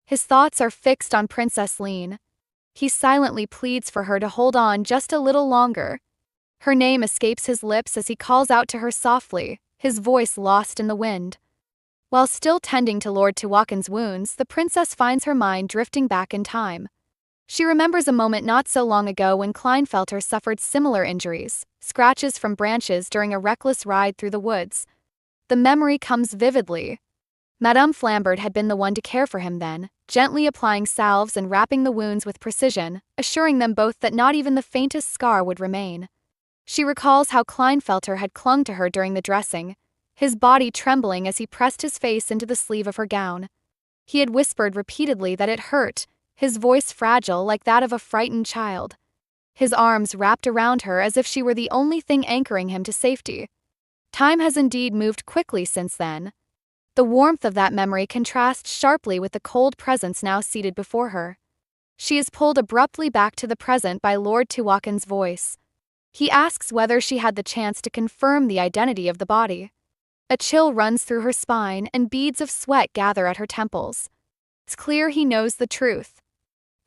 His thoughts are fixed on Princess Liene. He silently pleads for her to hold on just a little longer. Her name escapes his lips as he calls out to her softly, his voice lost in the wind. While still tending to Lord Tiwakan's wounds, the princess finds her mind drifting back in time. She remembers a moment not so long ago when Kleinfelter suffered similar injuries, scratches from branches during a reckless ride through the woods. The memory comes vividly. Madame Flambert had been the one to care for him then, gently applying salves and wrapping the wounds with precision, assuring them both that not even the faintest scar would remain. She recalls how Kleinfelter had clung to her during the dressing, his body trembling as he pressed his face into the sleeve of her gown. He had whispered repeatedly that it hurt, his voice fragile like that of a frightened child. His arms wrapped around her as if she were the only thing anchoring him to safety. Time has indeed moved quickly since then. The warmth of that memory contrasts sharply with the cold presence now seated before her. She is pulled abruptly back to the present by Lord Tiwakan's voice. He asks whether she had the chance to confirm the identity of the body. A chill runs through her spine and beads of sweat gather at her temples. It's clear he knows the truth.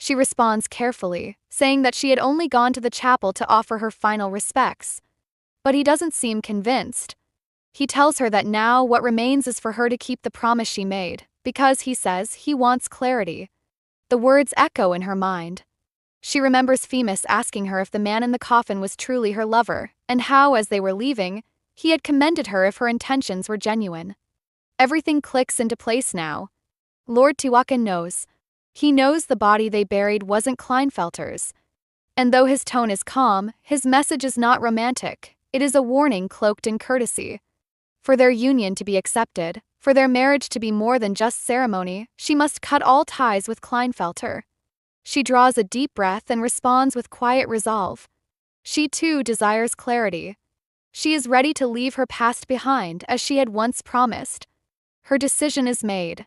She responds carefully, saying that she had only gone to the chapel to offer her final respects. But he doesn't seem convinced. He tells her that now what remains is for her to keep the promise she made, because, he says, he wants clarity. The words echo in her mind. She remembers Femus asking her if the man in the coffin was truly her lover, and how, as they were leaving, he had commended her if her intentions were genuine. Everything clicks into place now. Lord Tiwakan knows. He knows the body they buried wasn't Kleinfelter's. And though his tone is calm, his message is not romantic. It is a warning cloaked in courtesy. For their union to be accepted, for their marriage to be more than just ceremony, she must cut all ties with Kleinfelter. She draws a deep breath and responds with quiet resolve. She too desires clarity. She is ready to leave her past behind as she had once promised. Her decision is made.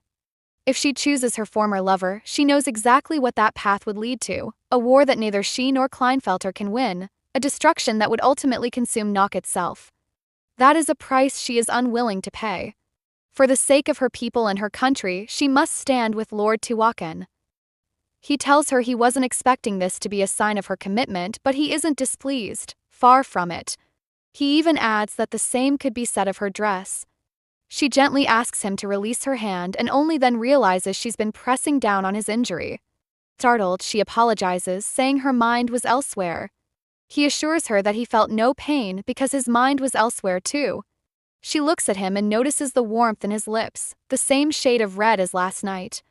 If she chooses her former lover, she knows exactly what that path would lead to, a war that neither she nor Kleinfelter can win, a destruction that would ultimately consume Nauk itself. That is a price she is unwilling to pay. For the sake of her people and her country, she must stand with Lord Tiwakan. He tells her he wasn't expecting this to be a sign of her commitment, but he isn't displeased, far from it. He even adds that the same could be said of her dress. She gently asks him to release her hand and only then realizes she's been pressing down on his injury. Startled, she apologizes, saying her mind was elsewhere. He assures her that he felt no pain because his mind was elsewhere too. She looks at him and notices the warmth in his lips, the same shade of red as last night.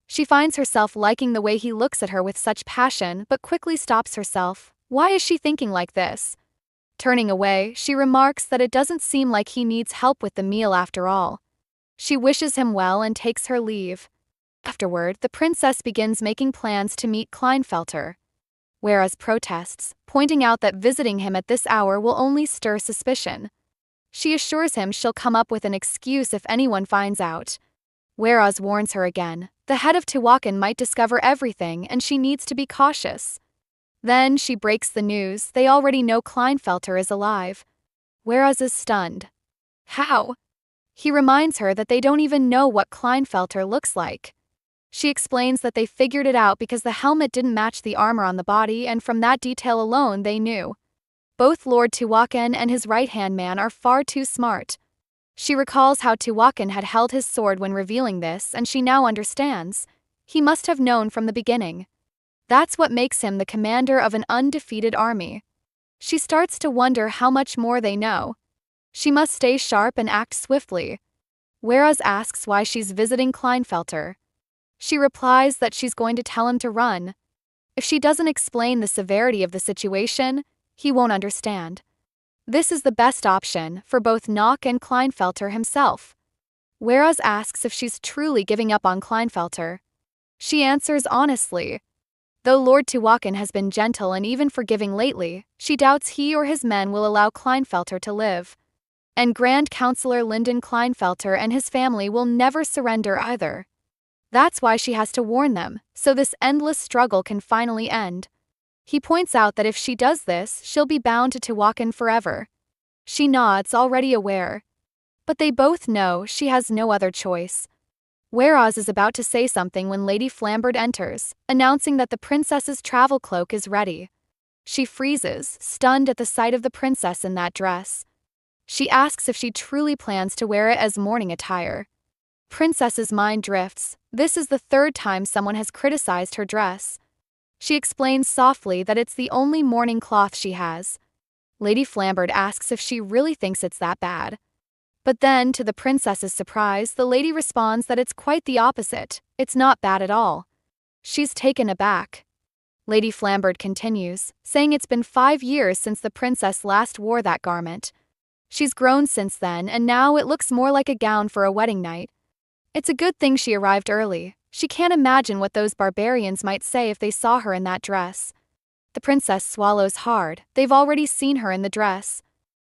She finds herself liking the way he looks at her with such passion, but quickly stops herself. Why is she thinking like this? Turning away, she remarks that it doesn't seem like he needs help with the meal after all. She wishes him well and takes her leave. Afterward, the princess begins making plans to meet Kleinfelter. Whereas protests, pointing out that visiting him at this hour will only stir suspicion. She assures him she'll come up with an excuse if anyone finds out. Whereas warns her again, the head of Tiwakan might discover everything and she needs to be cautious. Then she breaks the news, they already know Kleinfelter is alive. Whereas is stunned. How? He reminds her that they don't even know what Kleinfelter looks like. She explains that they figured it out because the helmet didn't match the armor on the body, and from that detail alone they knew. Both Lord Tiwakan and his right-hand man are far too smart. She recalls how Tiwakan had held his sword when revealing this, and she now understands. He must have known from the beginning. That's what makes him the commander of an undefeated army. She starts to wonder how much more they know. She must stay sharp and act swiftly. Whereas asks why she's visiting Kleinfelter. She replies that she's going to tell him to run. If she doesn't explain the severity of the situation, he won't understand. This is the best option for both Nauk and Kleinfelter himself. Whereas asks if she's truly giving up on Kleinfelter. She answers honestly. Though Lord Tiwakan has been gentle and even forgiving lately, she doubts he or his men will allow Kleinfelter to live. And Grand Counselor Lyndon Kleinfelter and his family will never surrender either. That's why she has to warn them, so this endless struggle can finally end. He points out that if she does this, she'll be bound to Tiwakan forever. She nods, already aware. But they both know she has no other choice. Whereas is about to say something when Lady Flambert enters, announcing that the princess's travel cloak is ready. She freezes, stunned at the sight of the princess in that dress. She asks if she truly plans to wear it as morning attire. Princess's mind drifts. This is the third time someone has criticized her dress. She explains softly that it's the only mourning cloth she has. Lady Flambard asks if she really thinks it's that bad. But then, to the princess's surprise, the lady responds that it's quite the opposite. It's not bad at all. She's taken aback. Lady Flambard continues, saying it's been 5 years since the princess last wore that garment. She's grown since then, and now it looks more like a gown for a wedding night. It's a good thing she arrived early. She can't imagine what those barbarians might say if they saw her in that dress. The princess swallows hard. They've already seen her in the dress.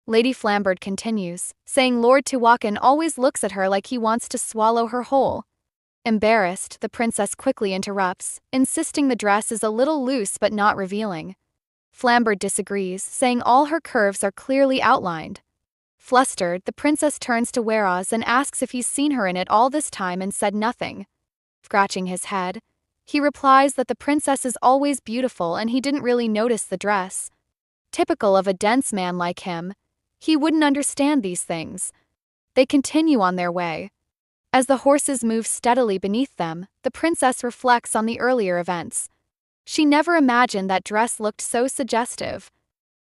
Lady Flambard continues, saying Lord Tiwakan always looks at her like he wants to swallow her whole. Embarrassed, the princess quickly interrupts, insisting the dress is a little loose but not revealing. Flambard disagrees, saying all her curves are clearly outlined. Flustered, the princess turns to Weroz and asks if he's seen her in it all this time and said nothing. Scratching his head, he replies that the princess is always beautiful and he didn't really notice the dress. Typical of a dense man like him, he wouldn't understand these things. They continue on their way. As the horses move steadily beneath them, the princess reflects on the earlier events. She never imagined that dress looked so suggestive.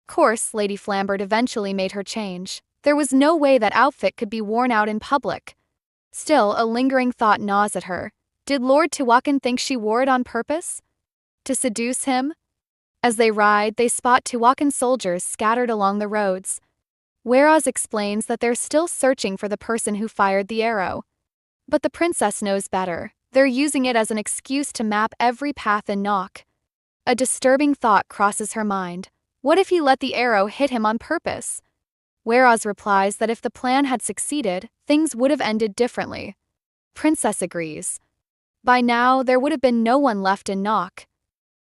Of course, Lady Flambard eventually made her change. There was no way that outfit could be worn out in public. Still, a lingering thought gnaws at her. Did Lord Tiwakan think she wore it on purpose? To seduce him? As they ride, they spot Tiwakan soldiers scattered along the roads. Weroz explains that they're still searching for the person who fired the arrow. But the princess knows better. They're using it as an excuse to map every path in Nauk. A disturbing thought crosses her mind. What if he let the arrow hit him on purpose? Weroz replies that if the plan had succeeded, things would have ended differently. Princess agrees. By now, there would have been no one left in Nauk.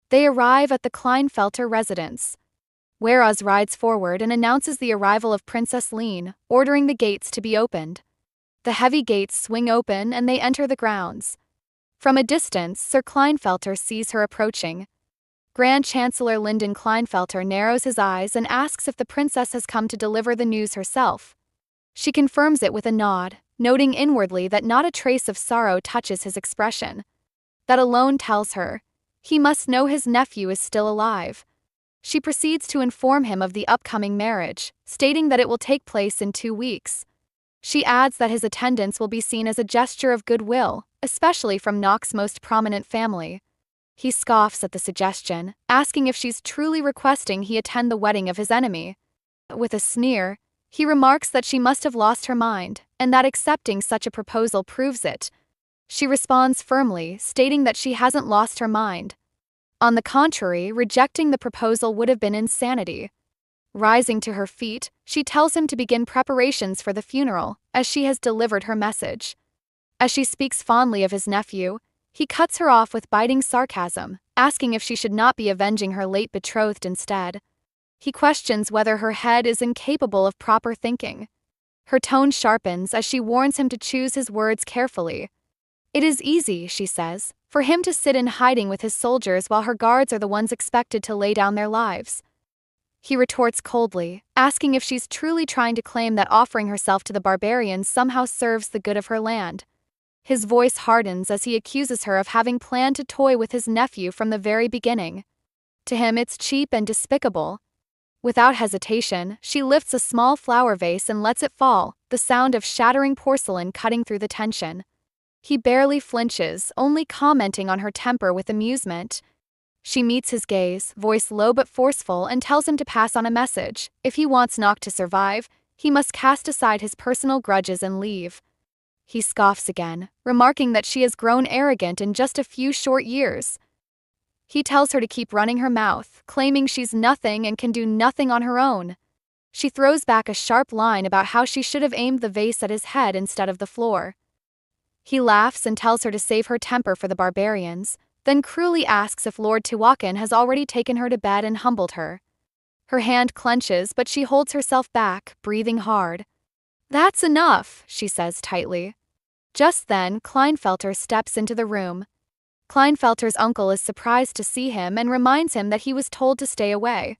They arrive at the Kleinfelter residence. Weroz rides forward and announces the arrival of Princess Liene, ordering the gates to be opened. The heavy gates swing open and they enter the grounds. From a distance, Sir Kleinfelter sees her approaching. Grand Chancellor Lyndon Kleinfelter narrows his eyes and asks if the princess has come to deliver the news herself. She confirms it with a nod, noting inwardly that not a trace of sorrow touches his expression. That alone tells her he must know his nephew is still alive. She proceeds to inform him of the upcoming marriage, stating that it will take place in 2 weeks. She adds that his attendance will be seen as a gesture of goodwill, especially from Nauk's most prominent family. He scoffs at the suggestion, asking if she's truly requesting he attend the wedding of his enemy. With a sneer, he remarks that she must have lost her mind, and that accepting such a proposal proves it. She responds firmly, stating that she hasn't lost her mind. On the contrary, rejecting the proposal would have been insanity. Rising to her feet, she tells him to begin preparations for the funeral, as she has delivered her message. As she speaks fondly of his nephew, he cuts her off with biting sarcasm, asking if she should not be avenging her late betrothed instead. He questions whether her head is incapable of proper thinking. Her tone sharpens as she warns him to choose his words carefully. It is easy, she says, for him to sit in hiding with his soldiers while her guards are the ones expected to lay down their lives. He retorts coldly, asking if she's truly trying to claim that offering herself to the barbarians somehow serves the good of her land. His voice hardens as he accuses her of having planned to toy with his nephew from the very beginning. To him, it's cheap and despicable. Without hesitation, she lifts a small flower vase and lets it fall, the sound of shattering porcelain cutting through the tension. He barely flinches, only commenting on her temper with amusement. She meets his gaze, voice low but forceful, and tells him to pass on a message. If he wants Nauk to survive, he must cast aside his personal grudges and leave. He scoffs again, remarking that she has grown arrogant in just a few short years. He tells her to keep running her mouth, claiming she's nothing and can do nothing on her own. She throws back a sharp line about how she should have aimed the vase at his head instead of the floor. He laughs and tells her to save her temper for the barbarians, then cruelly asks if Lord Tiwakan has already taken her to bed and humbled her. Her hand clenches, but she holds herself back, breathing hard. "That's enough," she says tightly. Just then, Kleinfelter steps into the room. Kleinfelter's uncle is surprised to see him and reminds him that he was told to stay away.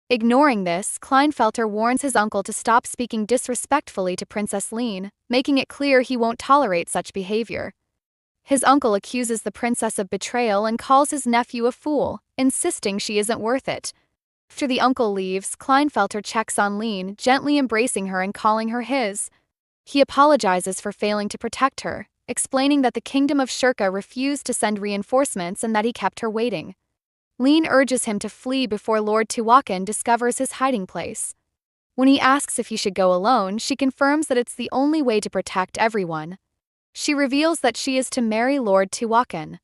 Ignoring this, Kleinfelter warns his uncle to stop speaking disrespectfully to Princess Liene, making it clear he won't tolerate such behavior. His uncle accuses the princess of betrayal and calls his nephew a fool, insisting she isn't worth it. After the uncle leaves, Kleinfelter checks on Liene, gently embracing her and calling her his. He apologizes for failing to protect her, explaining that the kingdom of Shurka refused to send reinforcements and that he kept her waiting. Liene urges him to flee before Lord Tiwakan discovers his hiding place. When he asks if he should go alone, she confirms that it's the only way to protect everyone. She reveals that she is to marry Lord Tiwakan.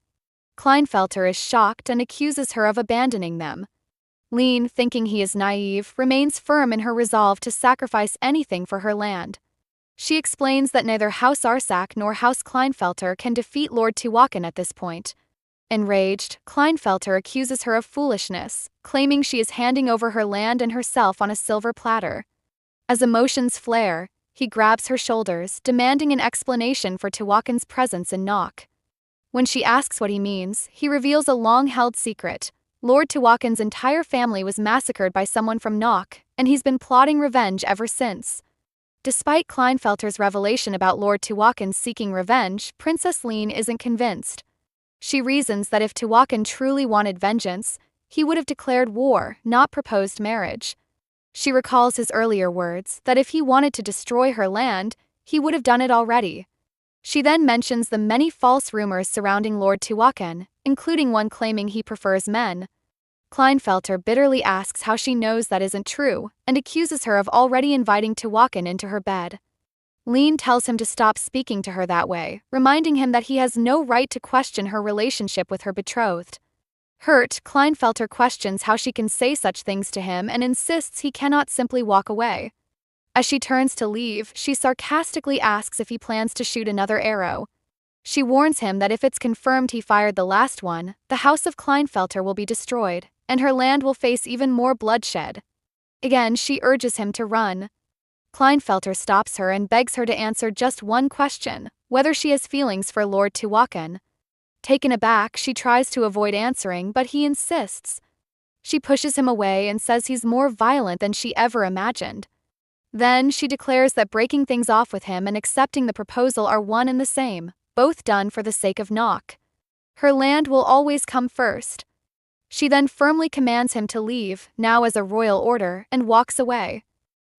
Kleinfelter is shocked and accuses her of abandoning them. Liene, thinking he is naive, remains firm in her resolve to sacrifice anything for her land. She explains that neither House Arsac nor House Kleinfelter can defeat Lord Tiwakan at this point. Enraged, Kleinfelter accuses her of foolishness, claiming she is handing over her land and herself on a silver platter. As emotions flare, he grabs her shoulders, demanding an explanation for Tiwakan's presence in Nauk. When she asks what he means, he reveals a long-held secret. Lord Tiwakan's entire family was massacred by someone from Nauk, and he's been plotting revenge ever since. Despite Kleinfelter's revelation about Lord Tiwakan seeking revenge, Princess Liene isn't convinced. She reasons that if Tiwakan truly wanted vengeance, he would have declared war, not proposed marriage. She recalls his earlier words, that if he wanted to destroy her land, he would have done it already. She then mentions the many false rumors surrounding Lord Tiwakan, including one claiming he prefers men. Kleinfelter bitterly asks how she knows that isn't true, and accuses her of already inviting Tiwakan into her bed. Liene tells him to stop speaking to her that way, reminding him that he has no right to question her relationship with her betrothed. Hurt, Kleinfelter questions how she can say such things to him and insists he cannot simply walk away. As she turns to leave, she sarcastically asks if he plans to shoot another arrow. She warns him that if it's confirmed he fired the last one, the house of Kleinfelter will be destroyed, and her land will face even more bloodshed. Again, she urges him to run. Kleinfelter stops her and begs her to answer just one question, whether she has feelings for Lord Tiwakan. Taken aback, she tries to avoid answering, but he insists. She pushes him away and says he's more violent than she ever imagined. Then she declares that breaking things off with him and accepting the proposal are one and the same, both done for the sake of Nauk. Her land will always come first. She then firmly commands him to leave, now as a royal order, and walks away.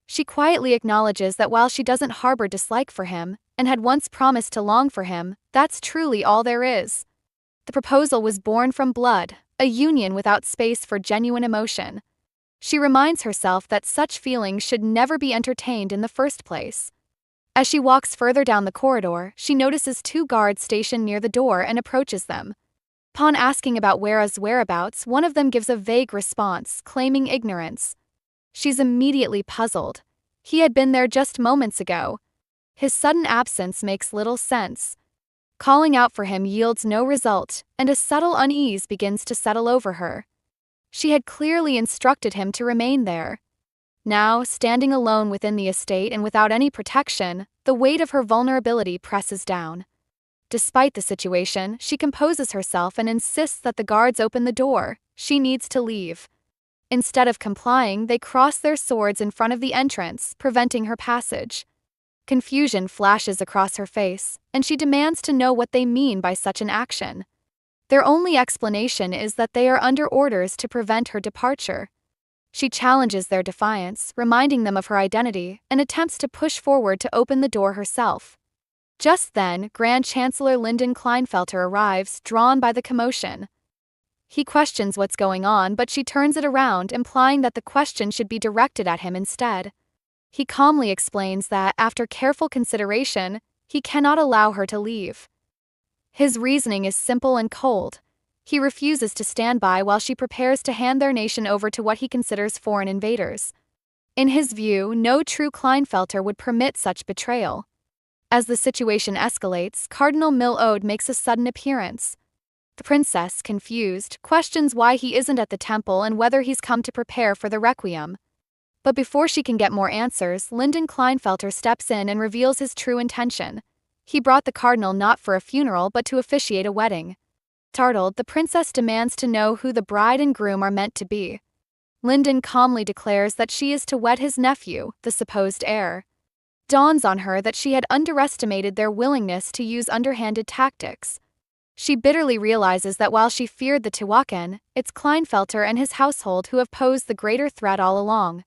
She quietly acknowledges that while she doesn't harbor dislike for him, and had once promised to long for him, that's truly all there is. The proposal was born from blood, a union without space for genuine emotion. She reminds herself that such feelings should never be entertained in the first place. As she walks further down the corridor, she notices 2 guards stationed near the door and approaches them. Upon asking about Wera's whereabouts, one of them gives a vague response, claiming ignorance. She's immediately puzzled. He had been there just moments ago. His sudden absence makes little sense. Calling out for him yields no result, and a subtle unease begins to settle over her. She had clearly instructed him to remain there. Now, standing alone within the estate and without any protection, the weight of her vulnerability presses down. Despite the situation, she composes herself and insists that the guards open the door. She needs to leave. Instead of complying, they cross their swords in front of the entrance, preventing her passage. Confusion flashes across her face, and she demands to know what they mean by such an action. Their only explanation is that they are under orders to prevent her departure. She challenges their defiance, reminding them of her identity, and attempts to push forward to open the door herself. Just then, Grand Chancellor Lyndon Kleinfelter arrives, drawn by the commotion. He questions what's going on, but she turns it around, implying that the question should be directed at him instead. He calmly explains that, after careful consideration, he cannot allow her to leave. His reasoning is simple and cold. He refuses to stand by while she prepares to hand their nation over to what he considers foreign invaders. In his view, no true Kleinfelter would permit such betrayal. As the situation escalates, Cardinal Milode makes a sudden appearance. The princess, confused, questions why he isn't at the temple and whether he's come to prepare for the requiem. But before she can get more answers, Lyndon Kleinfelter steps in and reveals his true intention. He brought the cardinal not for a funeral but to officiate a wedding. Startled, the princess demands to know who the bride and groom are meant to be. Lyndon calmly declares that she is to wed his nephew, the supposed heir. Dawns on her that she had underestimated their willingness to use underhanded tactics. She bitterly realizes that while she feared the Tiwakan, it's Kleinfelter and his household who have posed the greater threat all along.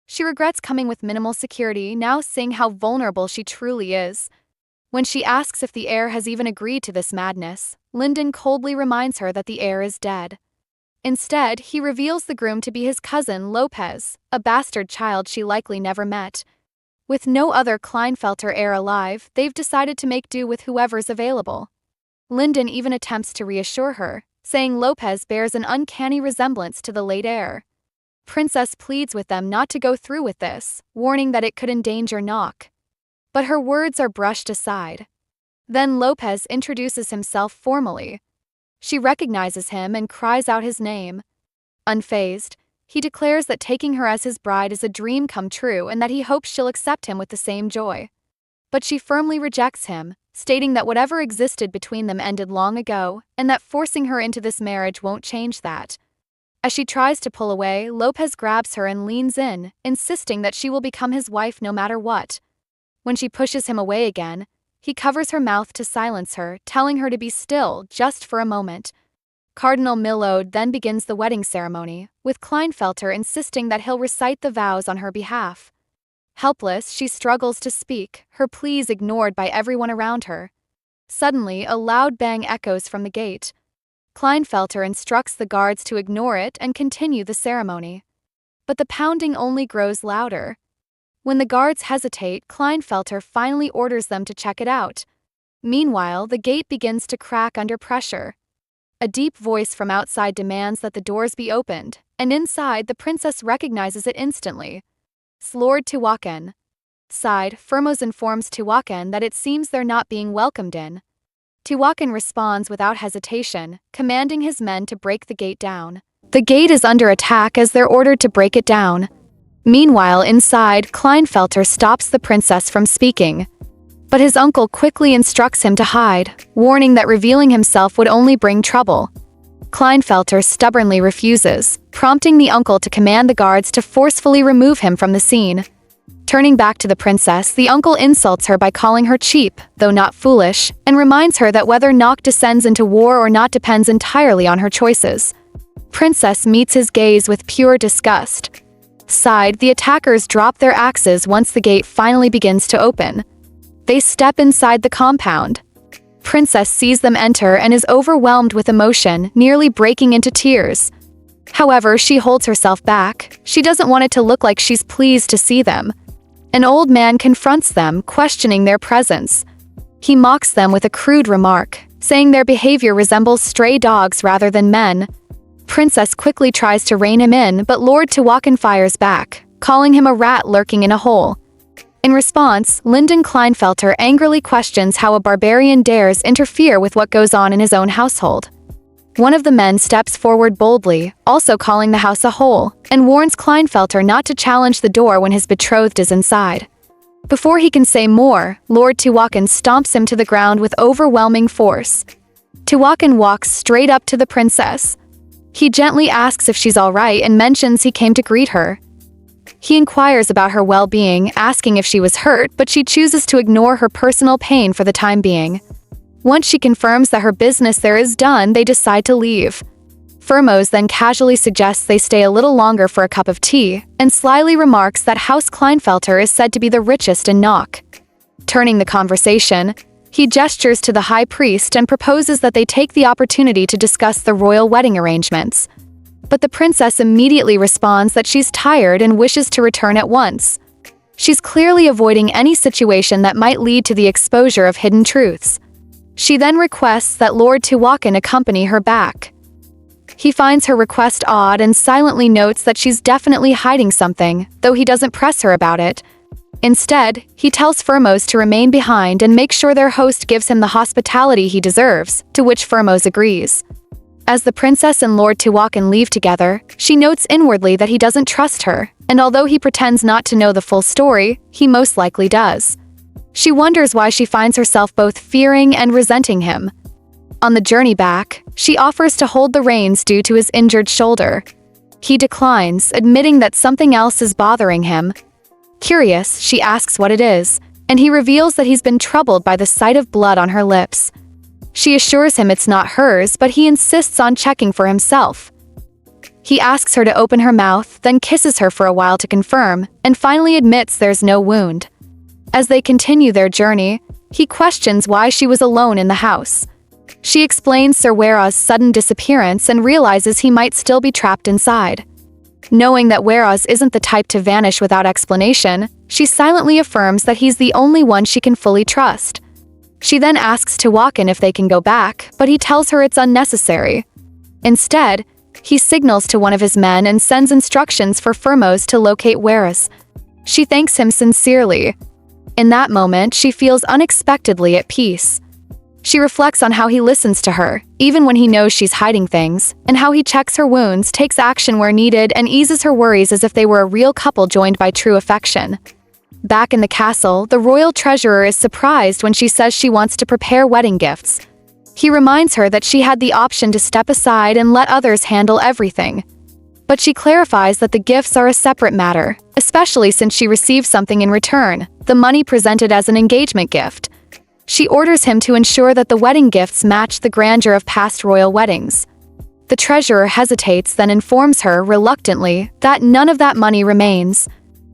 She regrets coming with minimal security, now seeing how vulnerable she truly is. When she asks if the heir has even agreed to this madness, Lyndon coldly reminds her that the heir is dead. Instead, he reveals the groom to be his cousin Lopez, a bastard child she likely never met. With no other Kleinfelter heir alive, they've decided to make do with whoever's available. Lyndon even attempts to reassure her, saying Lopez bears an uncanny resemblance to the late heir. Princess pleads with them not to go through with this, warning that it could endanger Nauk. But her words are brushed aside. Then Lopez introduces himself formally. She recognizes him and cries out his name. Unfazed, he declares that taking her as his bride is a dream come true and that he hopes she'll accept him with the same joy. But she firmly rejects him, stating that whatever existed between them ended long ago, and that forcing her into this marriage won't change that. As she tries to pull away, Lopez grabs her and leans in, insisting that she will become his wife no matter what. When she pushes him away again, he covers her mouth to silence her, telling her to be still, just for a moment. Cardinal Millode then begins the wedding ceremony, with Kleinfelter insisting that he'll recite the vows on her behalf. Helpless, she struggles to speak, her pleas ignored by everyone around her. Suddenly, a loud bang echoes from the gate. Kleinfelter instructs the guards to ignore it and continue the ceremony. But the pounding only grows louder. When the guards hesitate, Kleinfelter finally orders them to check it out. Meanwhile, the gate begins to crack under pressure. A deep voice from outside demands that the doors be opened, and inside, the princess recognizes it instantly. It's Lord Tiwakan. Side, Firmos informs Tiwakan that it seems they're not being welcomed in. Tiwakan responds without hesitation, commanding his men to break the gate down. The gate is under attack as they're ordered to break it down. Meanwhile, inside, Kleinfelter stops the princess from speaking. But his uncle quickly instructs him to hide, warning that revealing himself would only bring trouble. Kleinfelter stubbornly refuses, prompting the uncle to command the guards to forcefully remove him from the scene. Turning back to the princess, the uncle insults her by calling her cheap, though not foolish, and reminds her that whether Nauk descends into war or not depends entirely on her choices. Princess meets his gaze with pure disgust. Side, the attackers drop their axes once the gate finally begins to open. They step inside the compound. Princess sees them enter and is overwhelmed with emotion, nearly breaking into tears. However, she holds herself back. She doesn't want it to look like she's pleased to see them. An old man confronts them, questioning their presence. He mocks them with a crude remark, saying their behavior resembles stray dogs rather than men. Princess quickly tries to rein him in, but Lord Tiwakan fires back, calling him a rat lurking in a hole. In response, Lyndon Kleinfelter angrily questions how a barbarian dares interfere with what goes on in his own household. One of the men steps forward boldly, also calling the house a hole, and warns Kleinfelter not to challenge the door when his betrothed is inside. Before he can say more, Lord Tiwakan stomps him to the ground with overwhelming force. Tiwakan walks straight up to the princess. He gently asks if she's all right and mentions he came to greet her. He inquires about her well-being, asking if she was hurt, but she chooses to ignore her personal pain for the time being. Once she confirms that her business there is done, they decide to leave. Firmos then casually suggests they stay a little longer for a cup of tea, and slyly remarks that House Kleinfelter is said to be the richest in Nauk. Turning the conversation, he gestures to the high priest and proposes that they take the opportunity to discuss the royal wedding arrangements. But the princess immediately responds that she's tired and wishes to return at once. She's clearly avoiding any situation that might lead to the exposure of hidden truths. She then requests that Lord Tiwakan accompany her back. He finds her request odd and silently notes that she's definitely hiding something, though he doesn't press her about it. Instead, he tells Firmos to remain behind and make sure their host gives him the hospitality he deserves, to which Firmos agrees. As the princess and Lord Tiwakan leave together, she notes inwardly that he doesn't trust her, and although he pretends not to know the full story, he most likely does. She wonders why she finds herself both fearing and resenting him. On the journey back, she offers to hold the reins due to his injured shoulder. He declines, admitting that something else is bothering him. Curious, she asks what it is, and he reveals that he's been troubled by the sight of blood on her lips. She assures him it's not hers, but he insists on checking for himself. He asks her to open her mouth, then kisses her for a while to confirm, and finally admits there's no wound. As they continue their journey, he questions why she was alone in the house. She explains Sir Wera's sudden disappearance and realizes he might still be trapped inside. Knowing that Wera's isn't the type to vanish without explanation, she silently affirms that he's the only one she can fully trust. She then asks Tiwakan if they can go back, but he tells her it's unnecessary. Instead, he signals to one of his men and sends instructions for Firmos to locate Wera's. She thanks him sincerely. In that moment, she feels unexpectedly at peace. She reflects on how he listens to her, even when he knows she's hiding things, and how he checks her wounds, takes action where needed, and eases her worries as if they were a real couple joined by true affection. Back in the castle, the royal treasurer is surprised when she says she wants to prepare wedding gifts. He reminds her that she had the option to step aside and let others handle everything. But she clarifies that the gifts are a separate matter, especially since she received something in return, the money presented as an engagement gift. She orders him to ensure that the wedding gifts match the grandeur of past royal weddings. The treasurer hesitates, then informs her, reluctantly, that none of that money remains.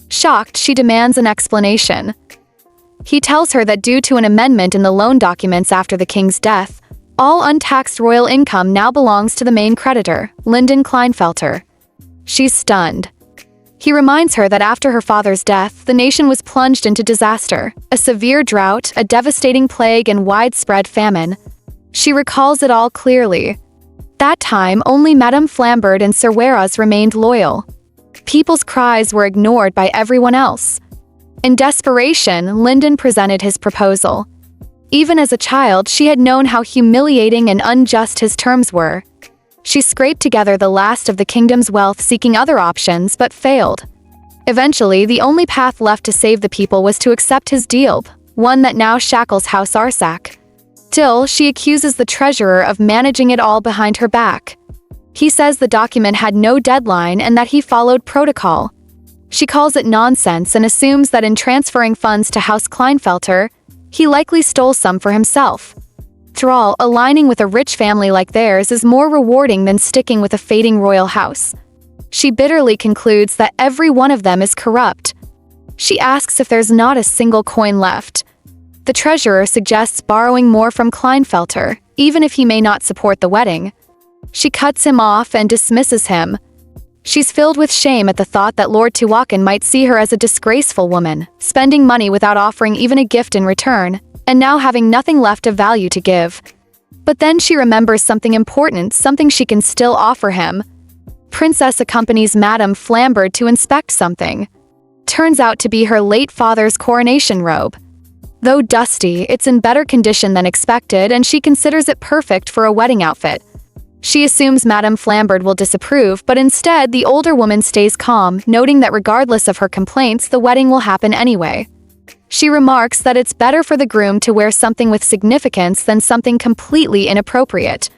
Shocked, she demands an explanation. He tells her that due to an amendment in the loan documents after the king's death, all untaxed royal income now belongs to the main creditor, Kleinfelter. She's stunned. He reminds her that after her father's death, the nation was plunged into disaster, a severe drought, a devastating plague, and widespread famine. She recalls it all clearly. That time, only Madame Flambard and Sir Wera's remained loyal. People's cries were ignored by everyone else. In desperation, Linden presented his proposal. Even as a child, she had known how humiliating and unjust his terms were. She scraped together the last of the kingdom's wealth seeking other options, but failed. Eventually, the only path left to save the people was to accept his deal, one that now shackles House Arsac. Still, she accuses the treasurer of managing it all behind her back. He says the document had no deadline and that he followed protocol. She calls it nonsense and assumes that in transferring funds to House Kleinfelter, he likely stole some for himself. After all, aligning with a rich family like theirs is more rewarding than sticking with a fading royal house. She bitterly concludes that every one of them is corrupt. She asks if there's not a single coin left. The treasurer suggests borrowing more from Kleinfelter, even if he may not support the wedding. She cuts him off and dismisses him. She's filled with shame at the thought that Lord Tiwakan might see her as a disgraceful woman, spending money without offering even a gift in return, and now having nothing left of value to give. But then she remembers something important, something she can still offer him. Princess accompanies Madame Flambard to inspect something. Turns out to be her late father's coronation robe. Though dusty, it's in better condition than expected, and she considers it perfect for a wedding outfit. She assumes Madame Flambard will disapprove, but instead the older woman stays calm, noting that regardless of her complaints, the wedding will happen anyway. She remarks that it's better for the groom to wear something with significance than something completely inappropriate.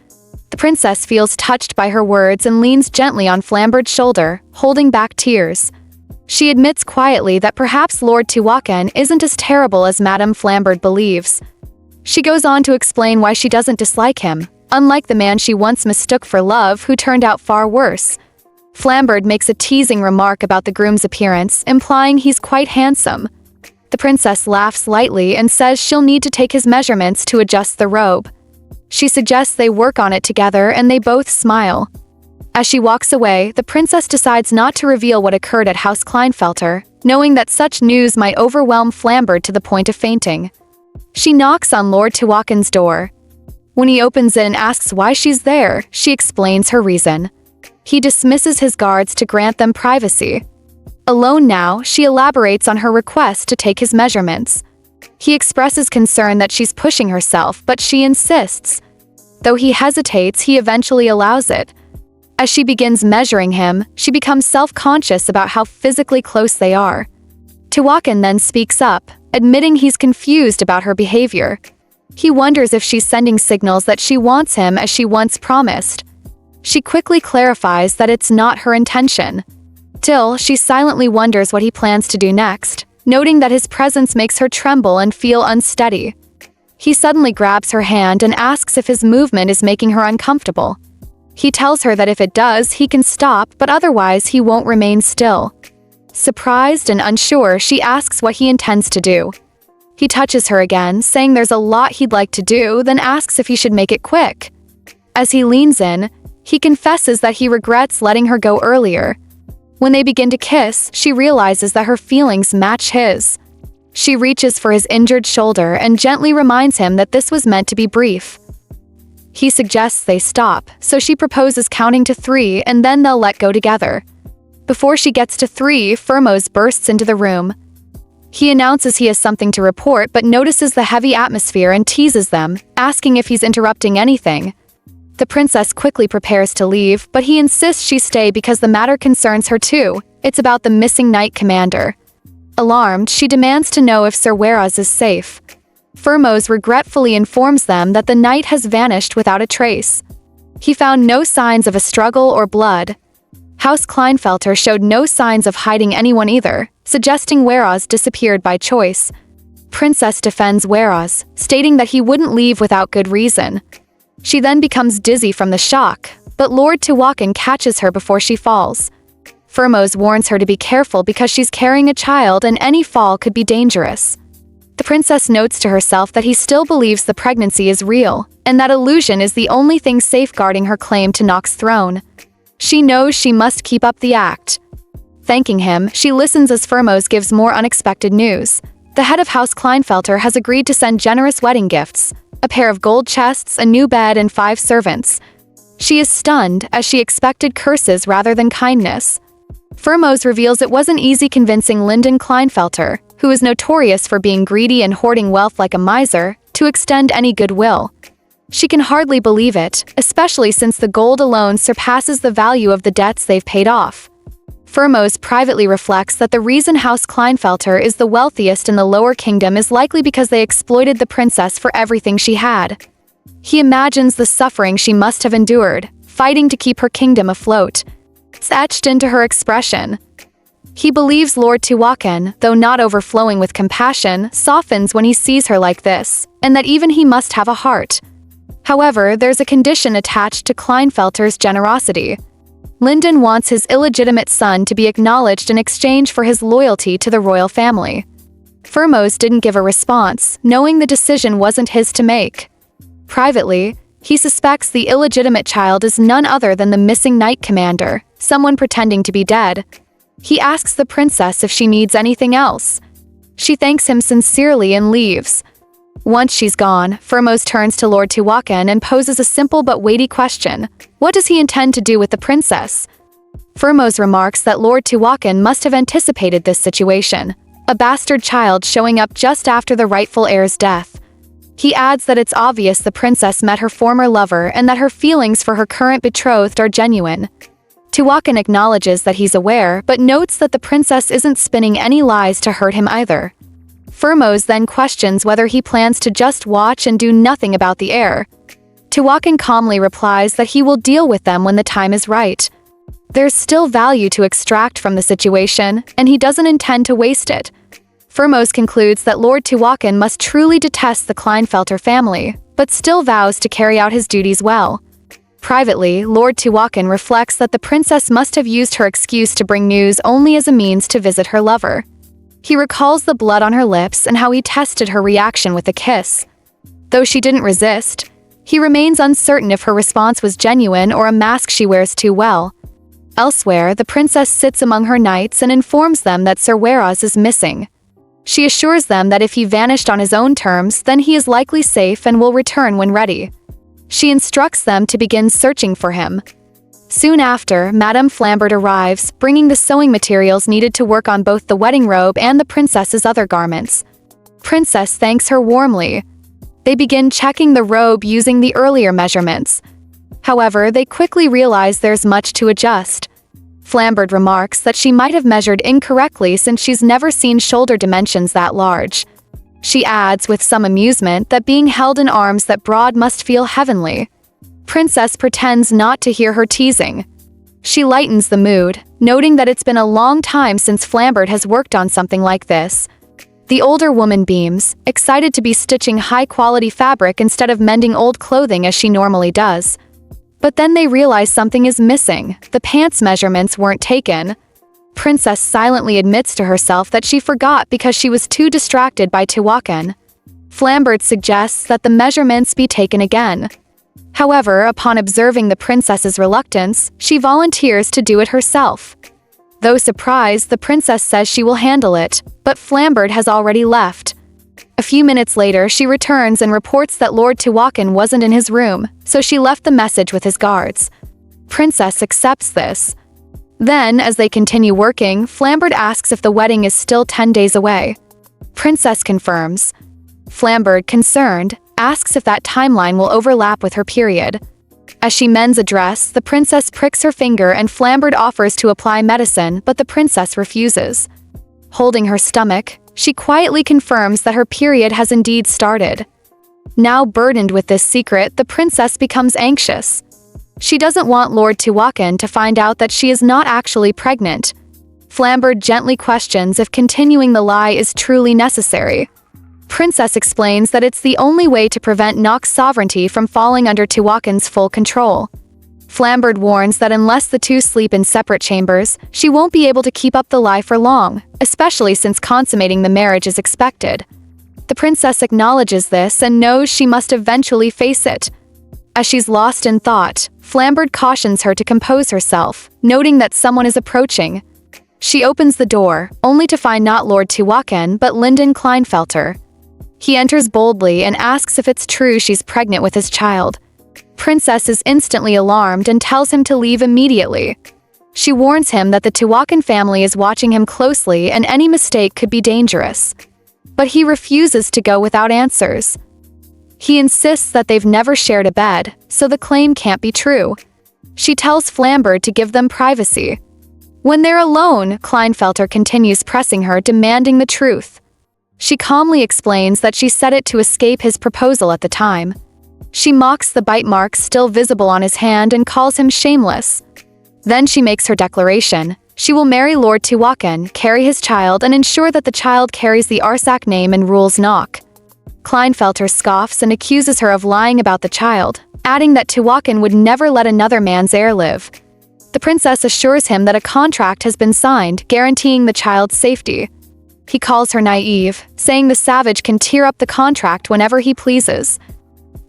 The princess feels touched by her words and leans gently on Flambard's shoulder, holding back tears. She admits quietly that perhaps Lord Tiwakan isn't as terrible as Madame Flambard believes. She goes on to explain why she doesn't dislike him, unlike the man she once mistook for love who turned out far worse. Flambard makes a teasing remark about the groom's appearance, implying he's quite handsome. The princess laughs lightly and says she'll need to take his measurements to adjust the robe. She suggests they work on it together and they both smile. As she walks away, the princess decides not to reveal what occurred at House Kleinfelter, knowing that such news might overwhelm Flambard to the point of fainting. She knocks on Lord Tiwakan's door. When he opens it and asks why she's there, she explains her reason. He dismisses his guards to grant them privacy. Alone now, she elaborates on her request to take his measurements. He expresses concern that she's pushing herself, but she insists. Though he hesitates, he eventually allows it. As she begins measuring him, she becomes self-conscious about how physically close they are. Tiwakan then speaks up, admitting he's confused about her behavior. He wonders if she's sending signals that she wants him as she once promised. She quickly clarifies that it's not her intention. Still, she silently wonders what he plans to do next, noting that his presence makes her tremble and feel unsteady. He suddenly grabs her hand and asks if his movement is making her uncomfortable. He tells her that if it does, he can stop, but otherwise he won't remain still. Surprised and unsure, she asks what he intends to do. He touches her again, saying there's a lot he'd like to do, then asks if he should make it quick. As he leans in, he confesses that he regrets letting her go earlier. When they begin to kiss, she realizes that her feelings match his. She reaches for his injured shoulder and gently reminds him that this was meant to be brief. He suggests they stop, so she proposes counting to 3 and then they'll let go together. Before she gets to 3, Firmos bursts into the room. He announces he has something to report but notices the heavy atmosphere and teases them, asking if he's interrupting anything. The princess quickly prepares to leave, but he insists she stay because the matter concerns her too. It's about the missing knight commander. Alarmed, she demands to know if Sir Weraz is safe. Firmos regretfully informs them that the knight has vanished without a trace. He found no signs of a struggle or blood. House Kleinfelter showed no signs of hiding anyone either, suggesting Weraz disappeared by choice. Princess defends Weraz, stating that he wouldn't leave without good reason. She then becomes dizzy from the shock, but Lord Tiwakan catches her before she falls. Firmos warns her to be careful because she's carrying a child and any fall could be dangerous. The princess notes to herself that he still believes the pregnancy is real, and that illusion is the only thing safeguarding her claim to Nauk's throne. She knows she must keep up the act. Thanking him, she listens as Firmos gives more unexpected news. The head of House Kleinfelter has agreed to send generous wedding gifts, a pair of gold chests, a new bed, and 5 servants. She is stunned, as she expected curses rather than kindness. Firmos reveals it wasn't easy convincing Lyndon Kleinfelter, who is notorious for being greedy and hoarding wealth like a miser, to extend any goodwill. She can hardly believe it, especially since the gold alone surpasses the value of the debts they've paid off. Firmos privately reflects that the reason House Kleinfelter is the wealthiest in the Lower Kingdom is likely because they exploited the princess for everything she had. He imagines the suffering she must have endured, fighting to keep her kingdom afloat. It's etched into her expression. He believes Lord Tiwakan, though not overflowing with compassion, softens when he sees her like this, and that even he must have a heart. However, there's a condition attached to Kleinfelter's generosity. Lyndon wants his illegitimate son to be acknowledged in exchange for his loyalty to the royal family. Firmos didn't give a response, knowing the decision wasn't his to make. Privately, he suspects the illegitimate child is none other than the missing knight commander, someone pretending to be dead. He asks the princess if she needs anything else. She thanks him sincerely and leaves. Once she's gone, Firmos turns to Lord Tiwakan and poses a simple but weighty question. What does he intend to do with the princess? Firmos remarks that Lord Tiwakan must have anticipated this situation, a bastard child showing up just after the rightful heir's death. He adds that it's obvious the princess met her former lover and that her feelings for her current betrothed are genuine. Tiwakan acknowledges that he's aware, but notes that the princess isn't spinning any lies to hurt him either. Firmos then questions whether he plans to just watch and do nothing about the heir. Tiwakan calmly replies that he will deal with them when the time is right. There's still value to extract from the situation, and he doesn't intend to waste it. Firmos concludes that Lord Tiwakan must truly detest the Kleinfelter family, but still vows to carry out his duties well. Privately, Lord Tiwakan reflects that the princess must have used her excuse to bring news only as a means to visit her lover. He recalls the blood on her lips and how he tested her reaction with a kiss. Though she didn't resist, he remains uncertain if her response was genuine or a mask she wears too well. Elsewhere, the princess sits among her knights and informs them that Sir Weraz is missing. She assures them that if he vanished on his own terms, then he is likely safe and will return when ready. She instructs them to begin searching for him. Soon after, Madame Flambert arrives, bringing the sewing materials needed to work on both the wedding robe and the princess's other garments. Princess thanks her warmly. They begin checking the robe using the earlier measurements. However, they quickly realize there's much to adjust. Flambert remarks that she might have measured incorrectly since she's never seen shoulder dimensions that large. She adds with some amusement that being held in arms that broad must feel heavenly. Princess pretends not to hear her teasing. She lightens the mood, noting that it's been a long time since Flambert has worked on something like this. The older woman beams, excited to be stitching high-quality fabric instead of mending old clothing as she normally does. But then they realize something is missing. The pants measurements weren't taken. Princess silently admits to herself that she forgot because she was too distracted by Tiwakan. Flambert suggests that the measurements be taken again. However, upon observing the princess's reluctance, she volunteers to do it herself. Though surprised, the princess says she will handle it, but Flambert has already left. A few minutes later, she returns and reports that Lord Tiwakan wasn't in his room, so she left the message with his guards. Princess accepts this. Then, as they continue working, Flambert asks if the wedding is still 10 days away. Princess confirms. Flambert, concerned, asks if that timeline will overlap with her period. As she mends a dress, the princess pricks her finger and Flambert offers to apply medicine, but the princess refuses. Holding her stomach, she quietly confirms that her period has indeed started. Now burdened with this secret, the princess becomes anxious. She doesn't want Lord Tiwakan to find out that she is not actually pregnant. Flambert gently questions if continuing the lie is truly necessary. Princess explains that it's the only way to prevent Nauk's sovereignty from falling under Tiwakan's full control. Flambert warns that unless the two sleep in separate chambers, she won't be able to keep up the lie for long, especially since consummating the marriage is expected. The princess acknowledges this and knows she must eventually face it. As she's lost in thought, Flambert cautions her to compose herself, noting that someone is approaching. She opens the door, only to find not Lord Tiwakan but Kleinfelter. He enters boldly and asks if it's true she's pregnant with his child. Princess is instantly alarmed and tells him to leave immediately. She warns him that the Tiwakan family is watching him closely and any mistake could be dangerous. But he refuses to go without answers. He insists that they've never shared a bed, so the claim can't be true. She tells Flambert to give them privacy. When they're alone, Kleinfelter continues pressing her, demanding the truth. She calmly explains that she said it to escape his proposal at the time. She mocks the bite marks still visible on his hand and calls him shameless. Then she makes her declaration. She will marry Lord Tiwakan, carry his child, and ensure that the child carries the Arsac name and rules Nauk. Kleinfelter scoffs and accuses her of lying about the child, adding that Tiwakan would never let another man's heir live. The princess assures him that a contract has been signed, guaranteeing the child's safety. He calls her naive, saying the savage can tear up the contract whenever he pleases.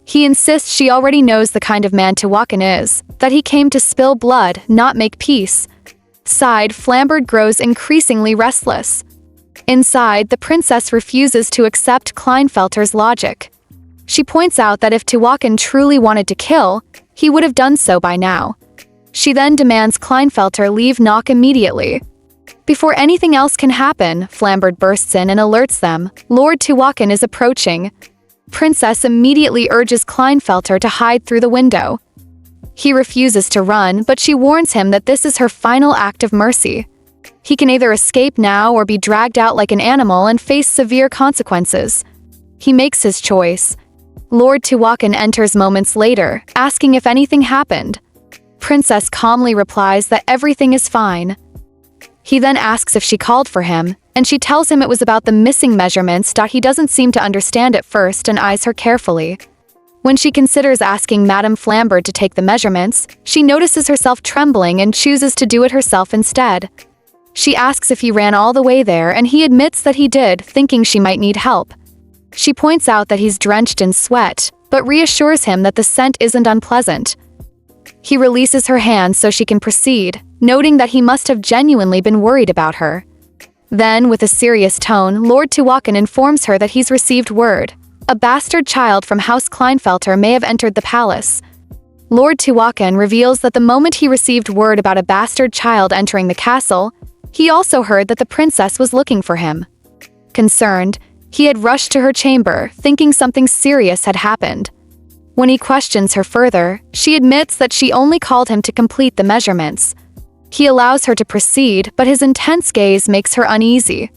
He insists she already knows the kind of man Tiwakan is, that he came to spill blood, not make peace. Sighed, Flambert grows increasingly restless. Inside, the princess refuses to accept Kleinfelter's logic. She points out that if Tiwakan truly wanted to kill, he would have done so by now. She then demands Kleinfelter leave Nauk immediately. Before anything else can happen, Flambert bursts in and alerts them. Lord Tiwakan is approaching. Princess immediately urges Kleinfelter to hide through the window. He refuses to run, but she warns him that this is her final act of mercy. He can either escape now or be dragged out like an animal and face severe consequences. He makes his choice. Lord Tiwakan enters moments later, asking if anything happened. Princess calmly replies that everything is fine. He then asks if she called for him, and she tells him it was about the missing measurements. He doesn't seem to understand at first and eyes her carefully. When she considers asking Madame Flambert to take the measurements, she notices herself trembling and chooses to do it herself instead. She asks if he ran all the way there, and he admits that he did, thinking she might need help. She points out that he's drenched in sweat, but reassures him that the scent isn't unpleasant. He releases her hand so she can proceed, noting that he must have genuinely been worried about her. Then, with a serious tone, Lord Tiwakan informs her that he's received word. A bastard child from House Kleinfelter may have entered the palace. Lord Tiwakan reveals that the moment he received word about a bastard child entering the castle, he also heard that the princess was looking for him. Concerned, he had rushed to her chamber, thinking something serious had happened. When he questions her further, she admits that she only called him to complete the measurements. He allows her to proceed, but his intense gaze makes her uneasy.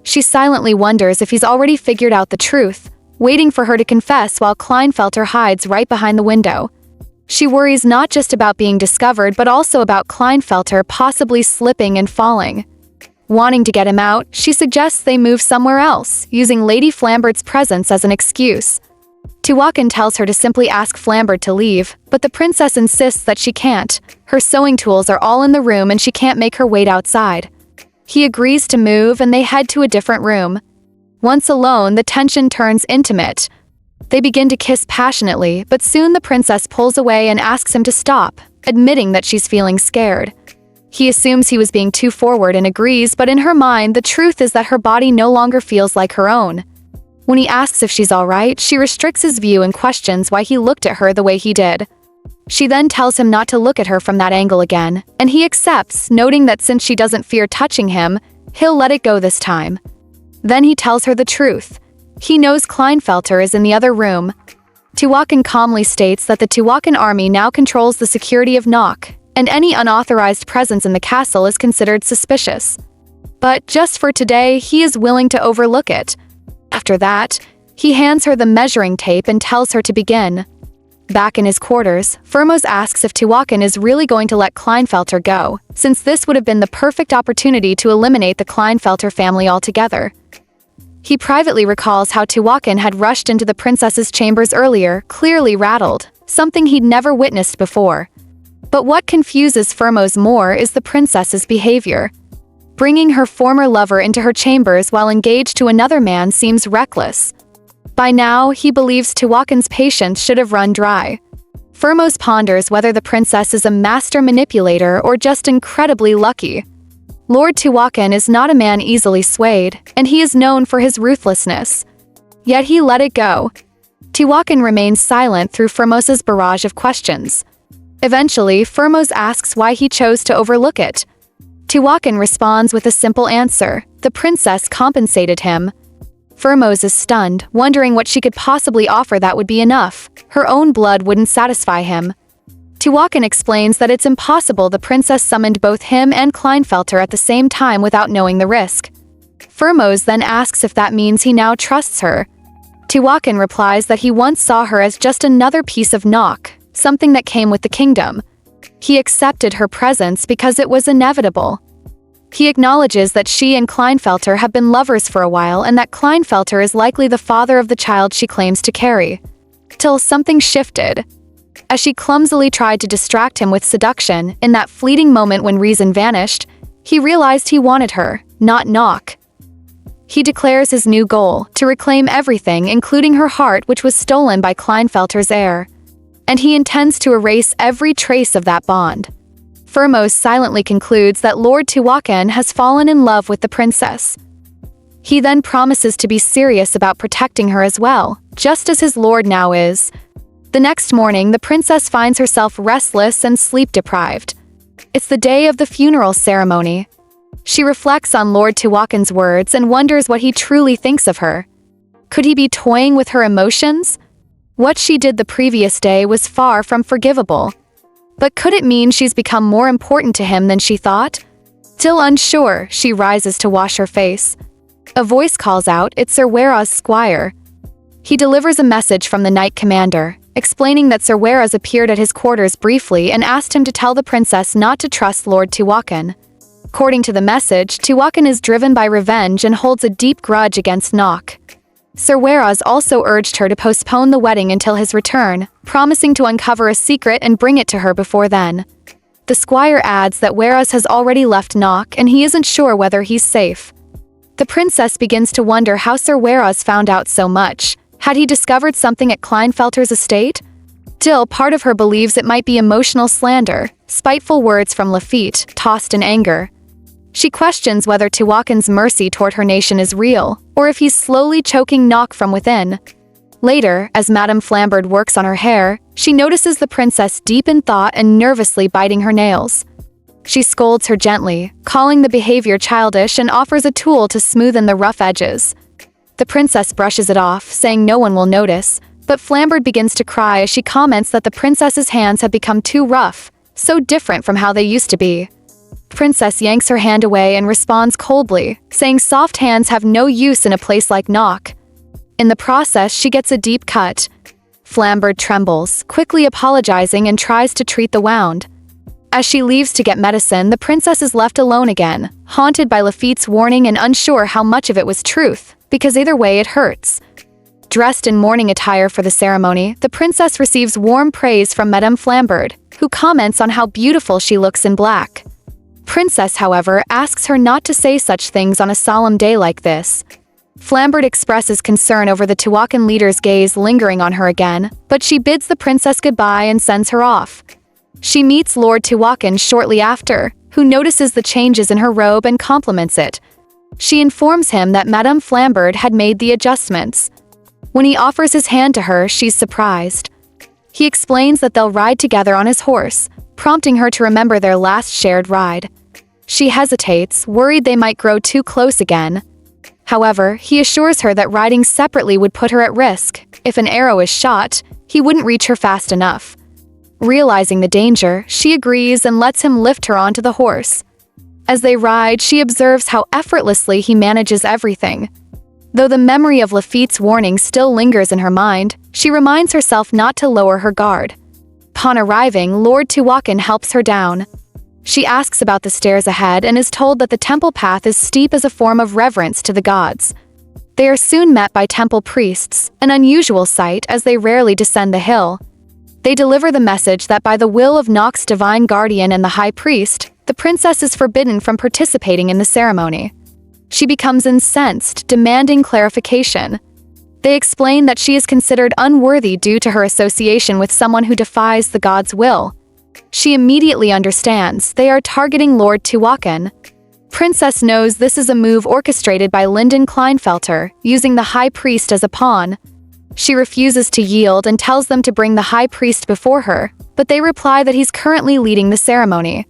She silently wonders if he's already figured out the truth, waiting for her to confess while Kleinfelter hides right behind the window. She worries not just about being discovered but also about Kleinfelter possibly slipping and falling. Wanting to get him out, she suggests they move somewhere else, using Lady Flambert's presence as an excuse. Tiwakan tells her to simply ask Flambert to leave, but the princess insists that she can't. Her sewing tools are all in the room and she can't make her wait outside. He agrees to move and they head to a different room. Once alone, the tension turns intimate. They begin to kiss passionately, but soon the princess pulls away and asks him to stop, admitting that she's feeling scared. He assumes he was being too forward and agrees, but in her mind, the truth is that her body no longer feels like her own. When he asks if she's alright, she restricts his view and questions why he looked at her the way he did. She then tells him not to look at her from that angle again, and he accepts, noting that since she doesn't fear touching him, he'll let it go this time. Then he tells her the truth. He knows Kleinfelter is in the other room. Tiwakan calmly states that the Tiwakan army now controls the security of Nauk, and any unauthorized presence in the castle is considered suspicious. But just for today, he is willing to overlook it. After that, he hands her the measuring tape and tells her to begin. Back in his quarters, Firmos asks if Tiwakan is really going to let Kleinfelter go, since this would have been the perfect opportunity to eliminate the Kleinfelter family altogether. He privately recalls how Tiwakan had rushed into the princess's chambers earlier, clearly rattled, something he'd never witnessed before. But what confuses Firmos more is the princess's behavior. Bringing her former lover into her chambers while engaged to another man seems reckless. By now, he believes Tiwakan's patience should have run dry. Firmos ponders whether the princess is a master manipulator or just incredibly lucky. Lord Tiwakan is not a man easily swayed, and he is known for his ruthlessness. Yet he let it go. Tiwakan remains silent through Firmos's barrage of questions. Eventually, Firmos asks why he chose to overlook it. Tiwakan responds with a simple answer: the princess compensated him. Firmos is stunned, wondering what she could possibly offer that would be enough. Her own blood wouldn't satisfy him. Tiwakan explains that it's impossible the princess summoned both him and Kleinfelter at the same time without knowing the risk. Firmos then asks if that means he now trusts her. Tiwakan replies that he once saw her as just another piece of Nauk, something that came with the kingdom. He accepted her presence because it was inevitable. He acknowledges that she and Kleinfelter have been lovers for a while and that Kleinfelter is likely the father of the child she claims to carry. Till something shifted. As she clumsily tried to distract him with seduction, in that fleeting moment when reason vanished, he realized he wanted her, not Nauk. He declares his new goal, to reclaim everything, including her heart, which was stolen by Kleinfelter's heir. And he intends to erase every trace of that bond. Firmos silently concludes that Lord Tiwakan has fallen in love with the princess. He then promises to be serious about protecting her as well, just as his lord now is. The next morning, the princess finds herself restless and sleep-deprived. It's the day of the funeral ceremony. She reflects on Lord Tiwakan's words and wonders what he truly thinks of her. Could he be toying with her emotions? What she did the previous day was far from forgivable. But could it mean she's become more important to him than she thought? Still unsure, she rises to wash her face. A voice calls out, it's Sir Wera's squire. He delivers a message from the Knight Commander, explaining that Sir Wera's appeared at his quarters briefly and asked him to tell the princess not to trust Lord Tiwakan. According to the message, Tiwakan is driven by revenge and holds a deep grudge against Nauk. Sir Wera's also urged her to postpone the wedding until his return, promising to uncover a secret and bring it to her before then. The squire adds that Wera's has already left Nauk and he isn't sure whether he's safe. The princess begins to wonder how Sir Wera's found out so much. Had he discovered something at Kleinfelter's estate? Still, part of her believes it might be emotional slander, spiteful words from Lafitte, tossed in anger. She questions whether Tiwakan's mercy toward her nation is real, or if he's slowly choking Nauk from within. Later, as Madame Flambert works on her hair, she notices the princess deep in thought and nervously biting her nails. She scolds her gently, calling the behavior childish and offers a tool to smoothen the rough edges. The princess brushes it off, saying no one will notice, but Flambert begins to cry as she comments that the princess's hands have become too rough, so different from how they used to be. Princess yanks her hand away and responds coldly, saying soft hands have no use in a place like Nauk. In the process, she gets a deep cut. Flambert trembles, quickly apologizing and tries to treat the wound. As she leaves to get medicine, the princess is left alone again, haunted by Lafitte's warning and unsure how much of it was truth, because either way it hurts. Dressed in mourning attire for the ceremony, the princess receives warm praise from Madame Flambard, who comments on how beautiful she looks in black. Princess, however, asks her not to say such things on a solemn day like this. Flambard expresses concern over the Tiwakan leader's gaze lingering on her again, but she bids the princess goodbye and sends her off. She meets Lord Tiwakan shortly after, who notices the changes in her robe and compliments it. She informs him that Madame Flambard had made the adjustments. When he offers his hand to her, she's surprised. He explains that they'll ride together on his horse, prompting her to remember their last shared ride. She hesitates, worried they might grow too close again. However, he assures her that riding separately would put her at risk. If an arrow is shot, he wouldn't reach her fast enough. Realizing the danger, she agrees and lets him lift her onto the horse. As they ride, she observes how effortlessly he manages everything. Though the memory of Lafitte's warning still lingers in her mind, she reminds herself not to lower her guard. Upon arriving, Lord Tiwakan helps her down. She asks about the stairs ahead and is told that the temple path is steep as a form of reverence to the gods. They are soon met by temple priests, an unusual sight as they rarely descend the hill. They deliver the message that by the will of Nauk's divine guardian and the high priest, the princess is forbidden from participating in the ceremony. She becomes incensed, demanding clarification. They explain that she is considered unworthy due to her association with someone who defies the god's will. She immediately understands they are targeting Lord Tiwakan. Princess knows this is a move orchestrated by Kleinfelter, using the high priest as a pawn. She refuses to yield and tells them to bring the high priest before her, but they reply that he's currently leading the ceremony.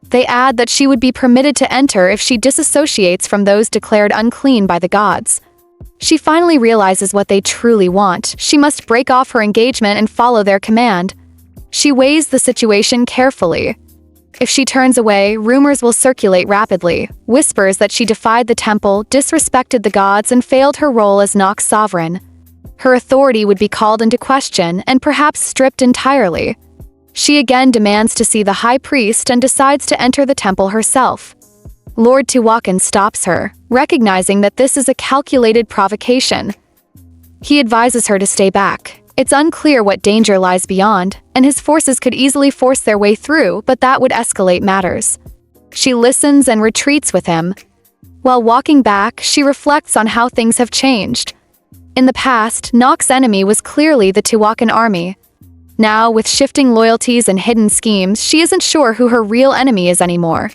They add that she would be permitted to enter if she disassociates from those declared unclean by the gods. She finally realizes what they truly want. She must break off her engagement and follow their command. She weighs the situation carefully. If she turns away, rumors will circulate rapidly, whispers that she defied the temple, disrespected the gods, and failed her role as Nauk's sovereign. Her authority would be called into question and perhaps stripped entirely. She again demands to see the high priest and decides to enter the temple herself. Lord Tiwakan stops her, recognizing that this is a calculated provocation. He advises her to stay back. It's unclear what danger lies beyond, and his forces could easily force their way through, but that would escalate matters. She listens and retreats with him. While walking back, she reflects on how things have changed. In the past, Nauk's enemy was clearly the Tiwakan army. Now, with shifting loyalties and hidden schemes, she isn't sure who her real enemy is anymore.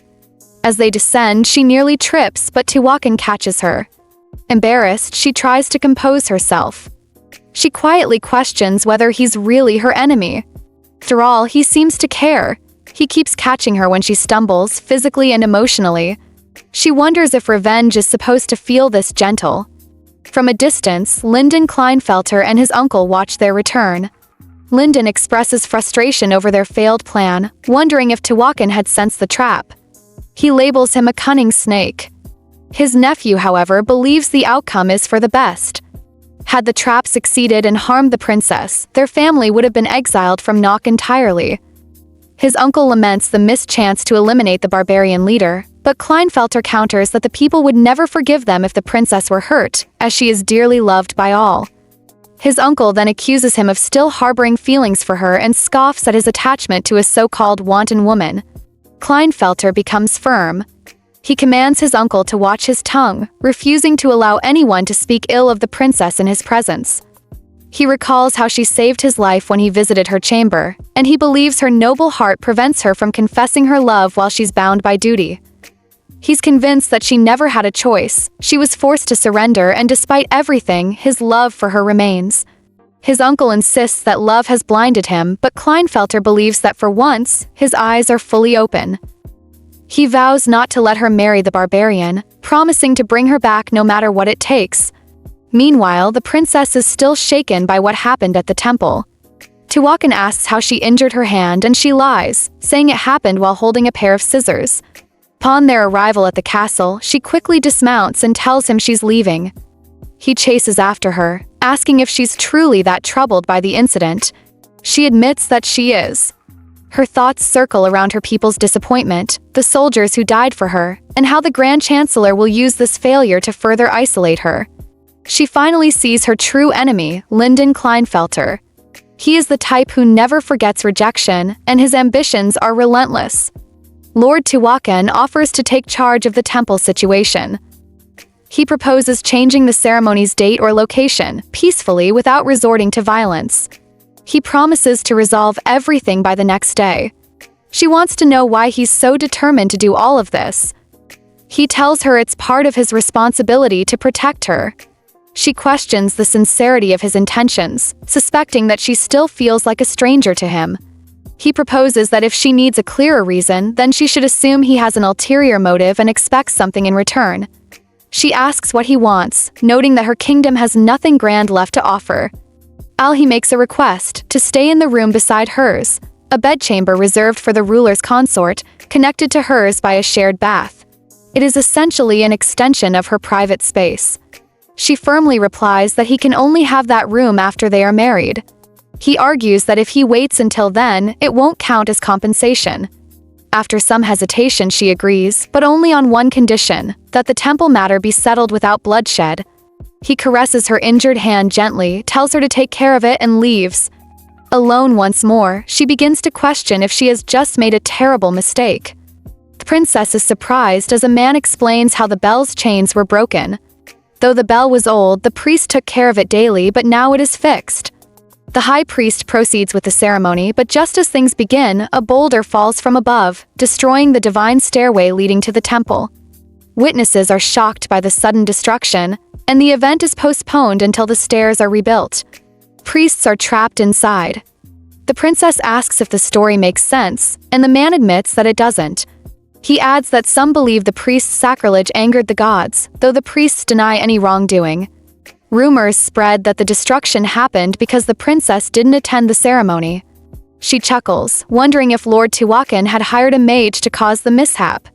As they descend, she nearly trips, but Tiwakan catches her. Embarrassed, she tries to compose herself. She quietly questions whether he's really her enemy. After all, he seems to care. He keeps catching her when she stumbles, physically and emotionally. She wonders if revenge is supposed to feel this gentle. From a distance, Kleinfelter and his uncle watch their return. Linden expresses frustration over their failed plan, wondering if Tiwakan had sensed the trap. He labels him a cunning snake. His nephew, however, believes the outcome is for the best. Had the trap succeeded and harmed the princess, their family would have been exiled from Nauk entirely. His uncle laments the missed chance to eliminate the barbarian leader, but Kleinfelter counters that the people would never forgive them if the princess were hurt, as she is dearly loved by all. His uncle then accuses him of still harboring feelings for her and scoffs at his attachment to a so-called wanton woman. Kleinfelter becomes firm. He commands his uncle to watch his tongue, refusing to allow anyone to speak ill of the princess in his presence. He recalls how she saved his life when he visited her chamber, and he believes her noble heart prevents her from confessing her love while she's bound by duty. He's convinced that she never had a choice. She was forced to surrender, and despite everything, his love for her remains. His uncle insists that love has blinded him, but Kleinfelter believes that for once, his eyes are fully open. He vows not to let her marry the barbarian, promising to bring her back no matter what it takes. Meanwhile, the princess is still shaken by what happened at the temple. Tiwakan asks how she injured her hand, and she lies, saying it happened while holding a pair of scissors. Upon their arrival at the castle, she quickly dismounts and tells him she's leaving. He chases after her, asking if she's truly that troubled by the incident. She admits that she is. Her thoughts circle around her people's disappointment, the soldiers who died for her, and how the Grand Chancellor will use this failure to further isolate her. She finally sees her true enemy, Kleinfelter. He is the type who never forgets rejection, and his ambitions are relentless. Lord Tiwakan offers to take charge of the temple situation. He proposes changing the ceremony's date or location, peacefully without resorting to violence. He promises to resolve everything by the next day. She wants to know why he's so determined to do all of this. He tells her it's part of his responsibility to protect her. She questions the sincerity of his intentions, suspecting that she still feels like a stranger to him. He proposes that if she needs a clearer reason, then she should assume he has an ulterior motive and expects something in return. She asks what he wants, noting that her kingdom has nothing grand left to offer. He makes a request to stay in the room beside hers, a bedchamber reserved for the ruler's consort, connected to hers by a shared bath. It is essentially an extension of her private space. She firmly replies that he can only have that room after they are married. He argues that if he waits until then, it won't count as compensation. After some hesitation, she agrees, but only on one condition, that the temple matter be settled without bloodshed. He caresses her injured hand gently, tells her to take care of it, and leaves. Alone once more, she begins to question if she has just made a terrible mistake. The princess is surprised as a man explains how the bell's chains were broken. Though the bell was old, the priest took care of it daily, but now it is fixed. The high priest proceeds with the ceremony, but just as things begin, a boulder falls from above, destroying the divine stairway leading to the temple. Witnesses are shocked by the sudden destruction, and the event is postponed until the stairs are rebuilt. Priests are trapped inside. The princess asks if the story makes sense, and the man admits that it doesn't. He adds that some believe the priest's sacrilege angered the gods, though the priests deny any wrongdoing. Rumors spread that the destruction happened because the princess didn't attend the ceremony. She chuckles, wondering if Lord Tiwakan had hired a mage to cause the mishap.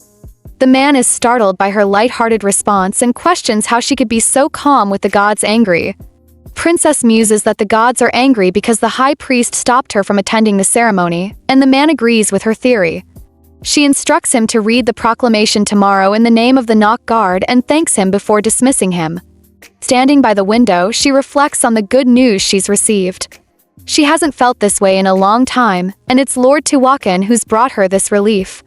The man is startled by her light-hearted response and questions how she could be so calm with the gods angry. Princess muses that the gods are angry because the high priest stopped her from attending the ceremony, and the man agrees with her theory. She instructs him to read the proclamation tomorrow in the name of the Nauk guard and thanks him before dismissing him. Standing by the window, she reflects on the good news she's received. She hasn't felt this way in a long time, and it's Lord Tiwakan who's brought her this relief.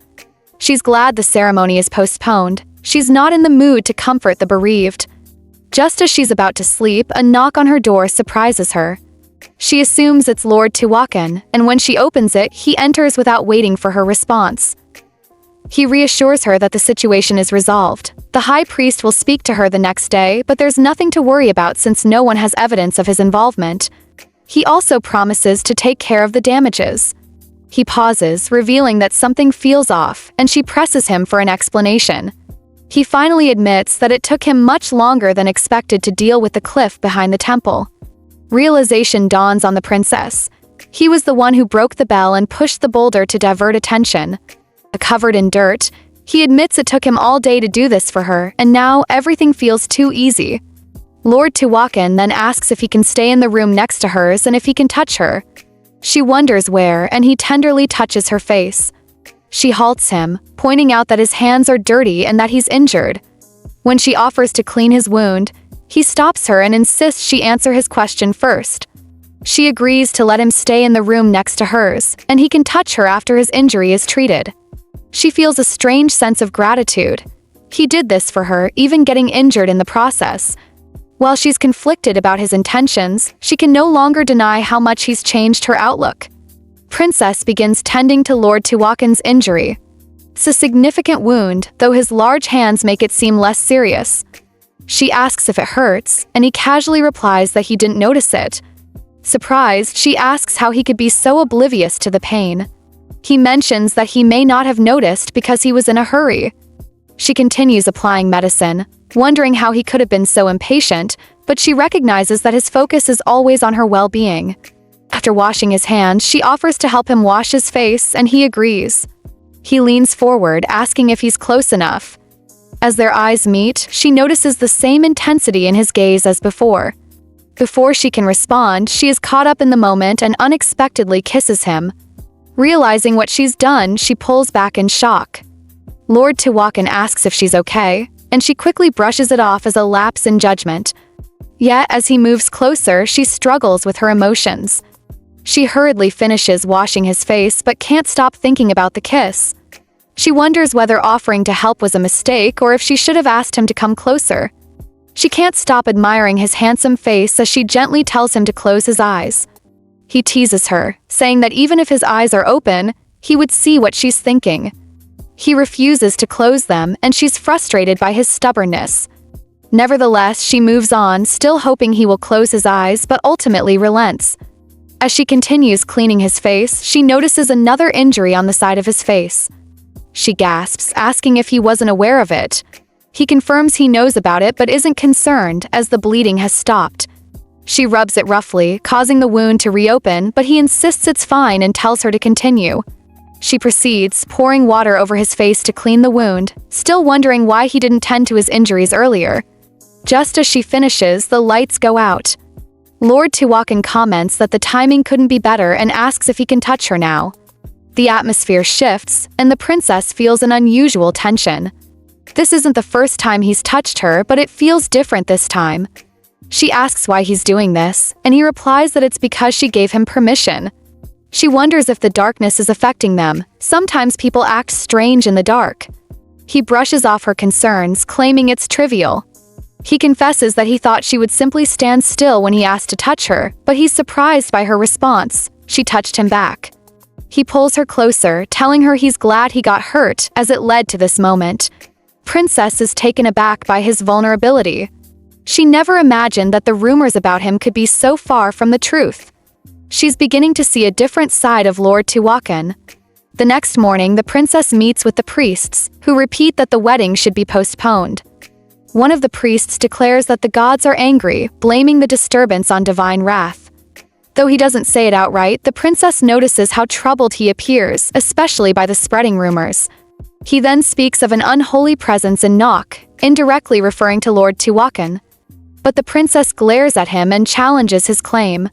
She's glad the ceremony is postponed. She's not in the mood to comfort the bereaved. Just as she's about to sleep, a knock on her door surprises her. She assumes it's Lord Tiwakan, and when she opens it, he enters without waiting for her response. He reassures her that the situation is resolved. The high priest will speak to her the next day, but there's nothing to worry about since no one has evidence of his involvement. He also promises to take care of the damages. He pauses, revealing that something feels off, and she presses him for an explanation. He finally admits that it took him much longer than expected to deal with the cliff behind the temple. Realization dawns on the princess. He was the one who broke the bell and pushed the boulder to divert attention. Covered in dirt, he admits it took him all day to do this for her, and now everything feels too easy. Lord Tiwakan then asks if he can stay in the room next to hers and if he can touch her. She wonders where, and he tenderly touches her face. She halts him, pointing out that his hands are dirty and that he's injured. When she offers to clean his wound, he stops her and insists she answer his question first. She agrees to let him stay in the room next to hers, and he can touch her after his injury is treated. She feels a strange sense of gratitude. He did this for her, even getting injured in the process. While she's conflicted about his intentions, she can no longer deny how much he's changed her outlook. Princess begins tending to Lord Tiwakan's injury. It's a significant wound, though his large hands make it seem less serious. She asks if it hurts, and he casually replies that he didn't notice it. Surprised, she asks how he could be so oblivious to the pain. He mentions that he may not have noticed because he was in a hurry. She continues applying medicine, wondering how he could have been so impatient, but she recognizes that his focus is always on her well-being. After washing his hands, she offers to help him wash his face, and he agrees. He leans forward, asking if he's close enough. As their eyes meet, she notices the same intensity in his gaze as before. Before she can respond, she is caught up in the moment and unexpectedly kisses him. Realizing what she's done, she pulls back in shock. Lord Tiwakan asks if she's okay, and she quickly brushes it off as a lapse in judgment. Yet, as he moves closer, she struggles with her emotions. She hurriedly finishes washing his face but can't stop thinking about the kiss. She wonders whether offering to help was a mistake or if she should have asked him to come closer. She can't stop admiring his handsome face as she gently tells him to close his eyes. He teases her, saying that even if his eyes are open, he would see what she's thinking. He refuses to close them, and she's frustrated by his stubbornness. Nevertheless, she moves on, still hoping he will close his eyes, but ultimately relents. As she continues cleaning his face, she notices another injury on the side of his face. She gasps, asking if he wasn't aware of it. He confirms he knows about it but isn't concerned, as the bleeding has stopped. She rubs it roughly, causing the wound to reopen, but he insists it's fine and tells her to continue. She proceeds, pouring water over his face to clean the wound, still wondering why he didn't tend to his injuries earlier. Just as she finishes, the lights go out. Lord Tiwakan comments that the timing couldn't be better and asks if he can touch her now. The atmosphere shifts, and the princess feels an unusual tension. This isn't the first time he's touched her, but it feels different this time. She asks why he's doing this, and he replies that it's because she gave him permission. She wonders if the darkness is affecting them. Sometimes people act strange in the dark. He brushes off her concerns, claiming it's trivial. He confesses that he thought she would simply stand still when he asked to touch her, but he's surprised by her response. She touched him back. He pulls her closer, telling her he's glad he got hurt, as it led to this moment. Princess is taken aback by his vulnerability. She never imagined that the rumors about him could be so far from the truth. She's beginning to see a different side of Lord Tiwakan. The next morning, the princess meets with the priests, who repeat that the wedding should be postponed. One of the priests declares that the gods are angry, blaming the disturbance on divine wrath. Though he doesn't say it outright, the princess notices how troubled he appears, especially by the spreading rumors. He then speaks of an unholy presence in Nauk, indirectly referring to Lord Tiwakan. But the princess glares at him and challenges his claim.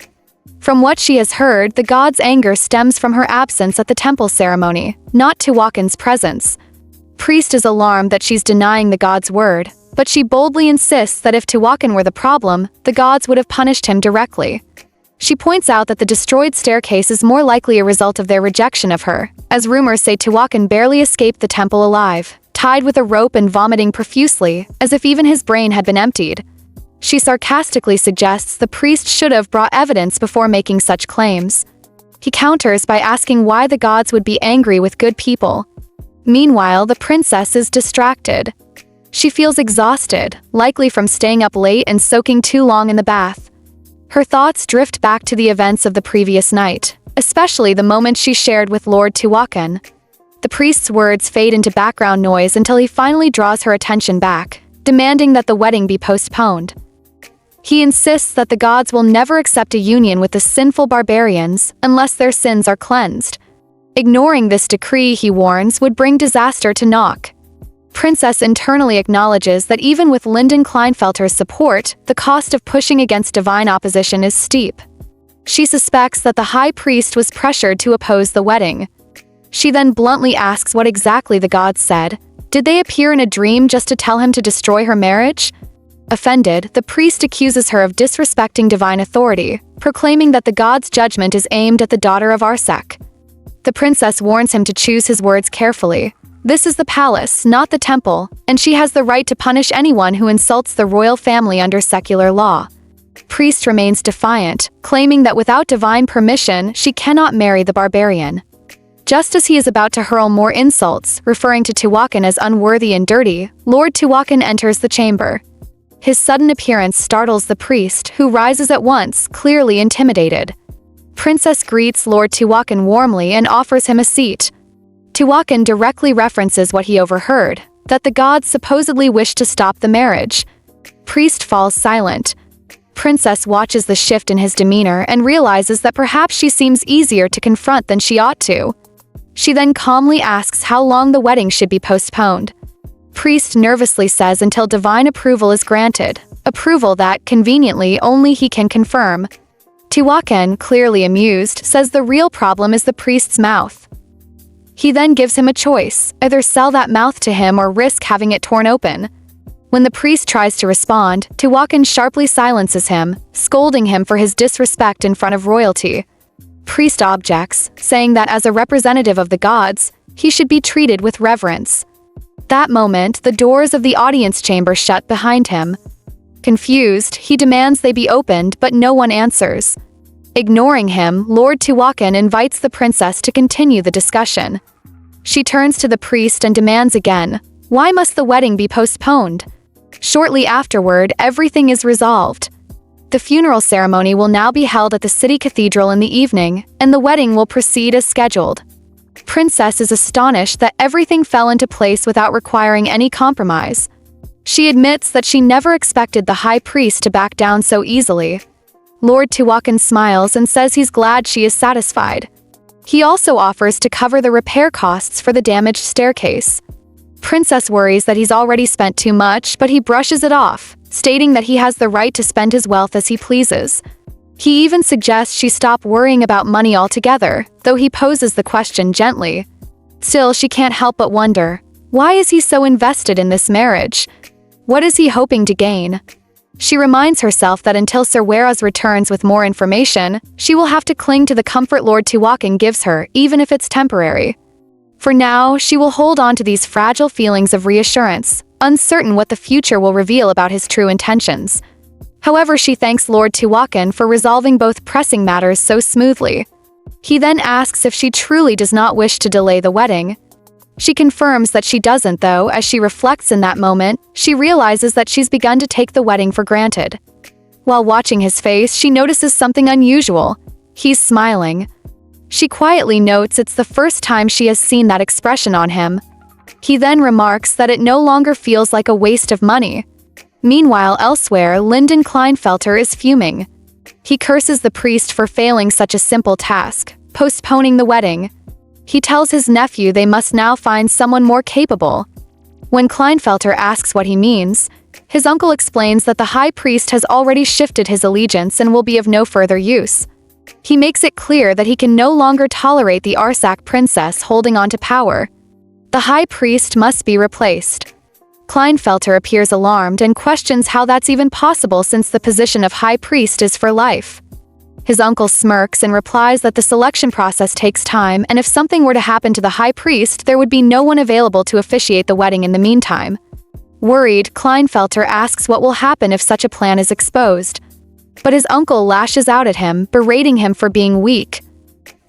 From what she has heard, the god's anger stems from her absence at the temple ceremony, not Tiwakan's presence. Priest is alarmed that she's denying the god's word, but she boldly insists that if Tiwakan were the problem, the gods would have punished him directly. She points out that the destroyed staircase is more likely a result of their rejection of her, as rumors say Tiwakan barely escaped the temple alive, tied with a rope and vomiting profusely, as if even his brain had been emptied. She sarcastically suggests the priest should have brought evidence before making such claims. He counters by asking why the gods would be angry with good people. Meanwhile, the princess is distracted. She feels exhausted, likely from staying up late and soaking too long in the bath. Her thoughts drift back to the events of the previous night, especially the moment she shared with Lord Tiwakan. The priest's words fade into background noise until he finally draws her attention back, demanding that the wedding be postponed. He insists that the gods will never accept a union with the sinful barbarians unless their sins are cleansed. Ignoring this decree, he warns, would bring disaster to Nauk. Princess internally acknowledges that even with Kleinfelter's support, the cost of pushing against divine opposition is steep. She suspects that the high priest was pressured to oppose the wedding. She then bluntly asks what exactly the gods said. Did they appear in a dream just to tell him to destroy her marriage? Offended, the priest accuses her of disrespecting divine authority, proclaiming that the god's judgment is aimed at the daughter of Arsac. The princess warns him to choose his words carefully. This is the palace, not the temple, and she has the right to punish anyone who insults the royal family under secular law. Priest remains defiant, claiming that without divine permission, she cannot marry the barbarian. Just as he is about to hurl more insults, referring to Tiwakan as unworthy and dirty, Lord Tiwakan enters the chamber. His sudden appearance startles the priest, who rises at once, clearly intimidated. Princess greets Lord Tiwakan warmly and offers him a seat. Tiwakan directly references what he overheard, that the gods supposedly wish to stop the marriage. Priest falls silent. Princess watches the shift in his demeanor and realizes that perhaps she seems easier to confront than she ought to. She then calmly asks how long the wedding should be postponed. Priest nervously says until divine approval is granted, approval that, conveniently, only he can confirm. Tiwakan, clearly amused, says the real problem is the priest's mouth. He then gives him a choice, either sell that mouth to him or risk having it torn open. When the priest tries to respond, Tiwakan sharply silences him, scolding him for his disrespect in front of royalty. Priest objects, saying that as a representative of the gods, he should be treated with reverence. That moment, the doors of the audience chamber shut behind him. Confused, he demands they be opened, but no one answers. Ignoring him, Lord Tiwakan invites the princess to continue the discussion. She turns to the priest and demands again, "Why must the wedding be postponed?" Shortly afterward, everything is resolved. The funeral ceremony will now be held at the city cathedral in the evening, and the wedding will proceed as scheduled. Princess is astonished that everything fell into place without requiring any compromise. She admits that she never expected the high priest to back down so easily. Lord Tiwakan smiles and says he's glad she is satisfied. He also offers to cover the repair costs for the damaged staircase. Princess worries that he's already spent too much, but he brushes it off, stating that he has the right to spend his wealth as he pleases. He even suggests she stop worrying about money altogether, though he poses the question gently. Still, she can't help but wonder, why is he so invested in this marriage? What is he hoping to gain? She reminds herself that until Sir Weras returns with more information, she will have to cling to the comfort Lord Tiwakan gives her, even if it's temporary. For now, she will hold on to these fragile feelings of reassurance, uncertain what the future will reveal about his true intentions. However, she thanks Lord Tiwakan for resolving both pressing matters so smoothly. He then asks if she truly does not wish to delay the wedding. She confirms that she doesn't, though. As she reflects in that moment, she realizes that she's begun to take the wedding for granted. While watching his face, she notices something unusual. He's smiling. She quietly notes it's the first time she has seen that expression on him. He then remarks that it no longer feels like a waste of money. Meanwhile, elsewhere, Kleinfelter is fuming. He curses the priest for failing such a simple task, postponing the wedding. He tells his nephew they must now find someone more capable. When Kleinfelter asks what he means, his uncle explains that the high priest has already shifted his allegiance and will be of no further use. He makes it clear that he can no longer tolerate the Arsac princess holding on to power. The high priest must be replaced. Kleinfelter appears alarmed and questions how that's even possible since the position of high priest is for life. His uncle smirks and replies that the selection process takes time, and if something were to happen to the high priest, there would be no one available to officiate the wedding in the meantime. Worried, Kleinfelter asks what will happen if such a plan is exposed. But his uncle lashes out at him, berating him for being weak.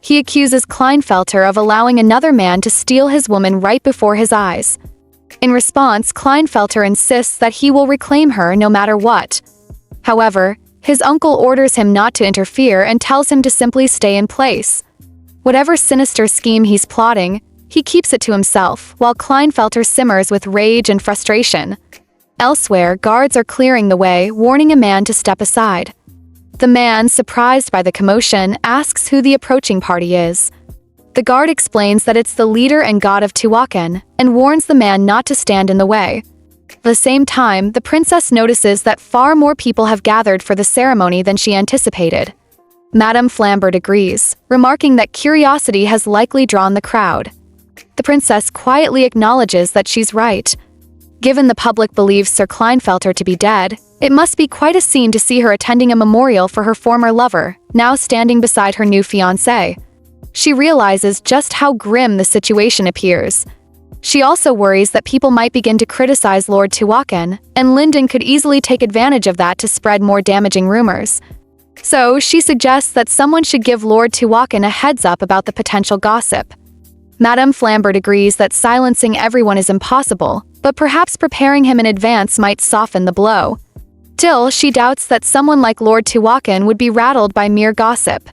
He accuses Kleinfelter of allowing another man to steal his woman right before his eyes. In response, Kleinfelter insists that he will reclaim her no matter what. However, his uncle orders him not to interfere and tells him to simply stay in place. Whatever sinister scheme he's plotting, he keeps it to himself, while Kleinfelter simmers with rage and frustration. Elsewhere, guards are clearing the way, warning a man to step aside. The man, surprised by the commotion, asks who the approaching party is. The guard explains that it's the leader and god of Tiwakan, and warns the man not to stand in the way. At the same time, the princess notices that far more people have gathered for the ceremony than she anticipated. Madame Flambert agrees, remarking that curiosity has likely drawn the crowd. The princess quietly acknowledges that she's right. Given the public believes Sir Kleinfelter to be dead, it must be quite a scene to see her attending a memorial for her former lover, now standing beside her new fiancé. She realizes just how grim the situation appears. She also worries that people might begin to criticize Lord Tiwakan, and Linden could easily take advantage of that to spread more damaging rumors. So, she suggests that someone should give Lord Tiwakan a heads up about the potential gossip. Madame Flambert agrees that silencing everyone is impossible, but perhaps preparing him in advance might soften the blow. Still, she doubts that someone like Lord Tiwakan would be rattled by mere gossip.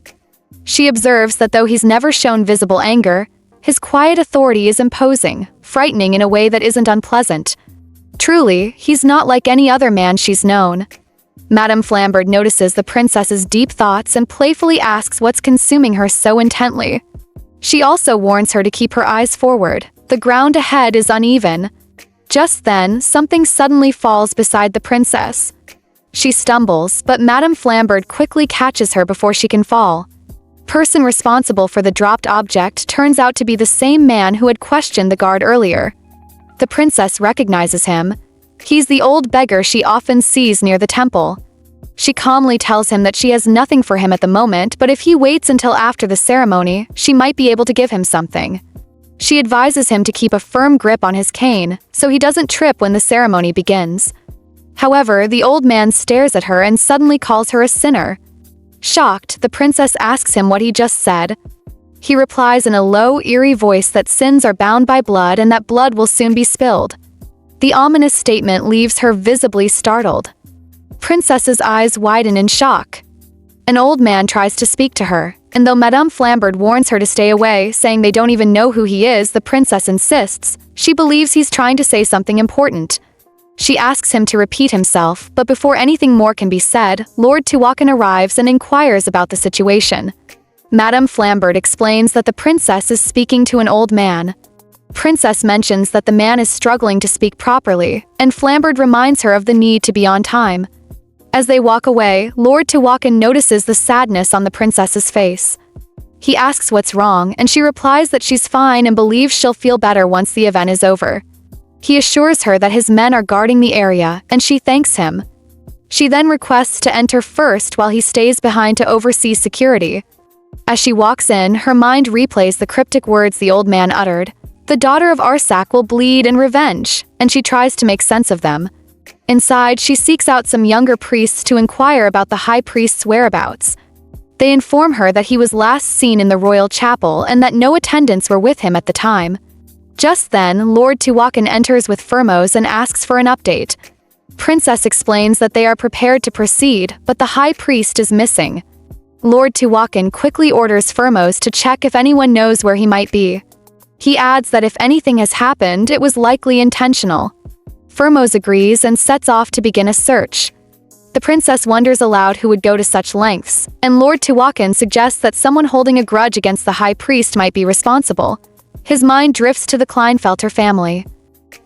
She observes that though he's never shown visible anger, his quiet authority is imposing, frightening in a way that isn't unpleasant. Truly, he's not like any other man she's known. Madame Flambert notices the princess's deep thoughts and playfully asks what's consuming her so intently. She also warns her to keep her eyes forward. The ground ahead is uneven. Just then, something suddenly falls beside the princess. She stumbles, but Madame Flambard quickly catches her before she can fall. Person responsible for the dropped object turns out to be the same man who had questioned the guard earlier. The princess recognizes him. He's the old beggar she often sees near the temple. She calmly tells him that she has nothing for him at the moment, but if he waits until after the ceremony, she might be able to give him something. She advises him to keep a firm grip on his cane, so he doesn't trip when the ceremony begins. However, the old man stares at her and suddenly calls her a sinner. Shocked, the princess asks him what he just said. He replies in a low, eerie voice that sins are bound by blood and that blood will soon be spilled. The ominous statement leaves her visibly startled. Princess's eyes widen in shock. An old man tries to speak to her, and though Madame Flambard warns her to stay away, saying they don't even know who he is, the princess insists. She believes he's trying to say something important. She asks him to repeat himself, but before anything more can be said, Lord Tiwakan arrives and inquires about the situation. Madame Flambard explains that the princess is speaking to an old man. Princess mentions that the man is struggling to speak properly, and Flambard reminds her of the need to be on time. As they walk away, Lord Tiwakan notices the sadness on the princess's face. He asks what's wrong, and she replies that she's fine and believes she'll feel better once the event is over. He assures her that his men are guarding the area, and she thanks him. She then requests to enter first while he stays behind to oversee security. As she walks in, her mind replays the cryptic words the old man uttered. The daughter of Arsac will bleed in revenge, and she tries to make sense of them. Inside, she seeks out some younger priests to inquire about the high priest's whereabouts. They inform her that he was last seen in the royal chapel and that no attendants were with him at the time. Just then, Lord Tiwakan enters with Firmos and asks for an update. Princess explains that they are prepared to proceed, but the high priest is missing. Lord Tiwakan quickly orders Firmos to check if anyone knows where he might be. He adds that if anything has happened, it was likely intentional. Firmos agrees and sets off to begin a search. The princess wonders aloud who would go to such lengths, and Lord Tiwakan suggests that someone holding a grudge against the high priest might be responsible. His mind drifts to the Kleinfelter family.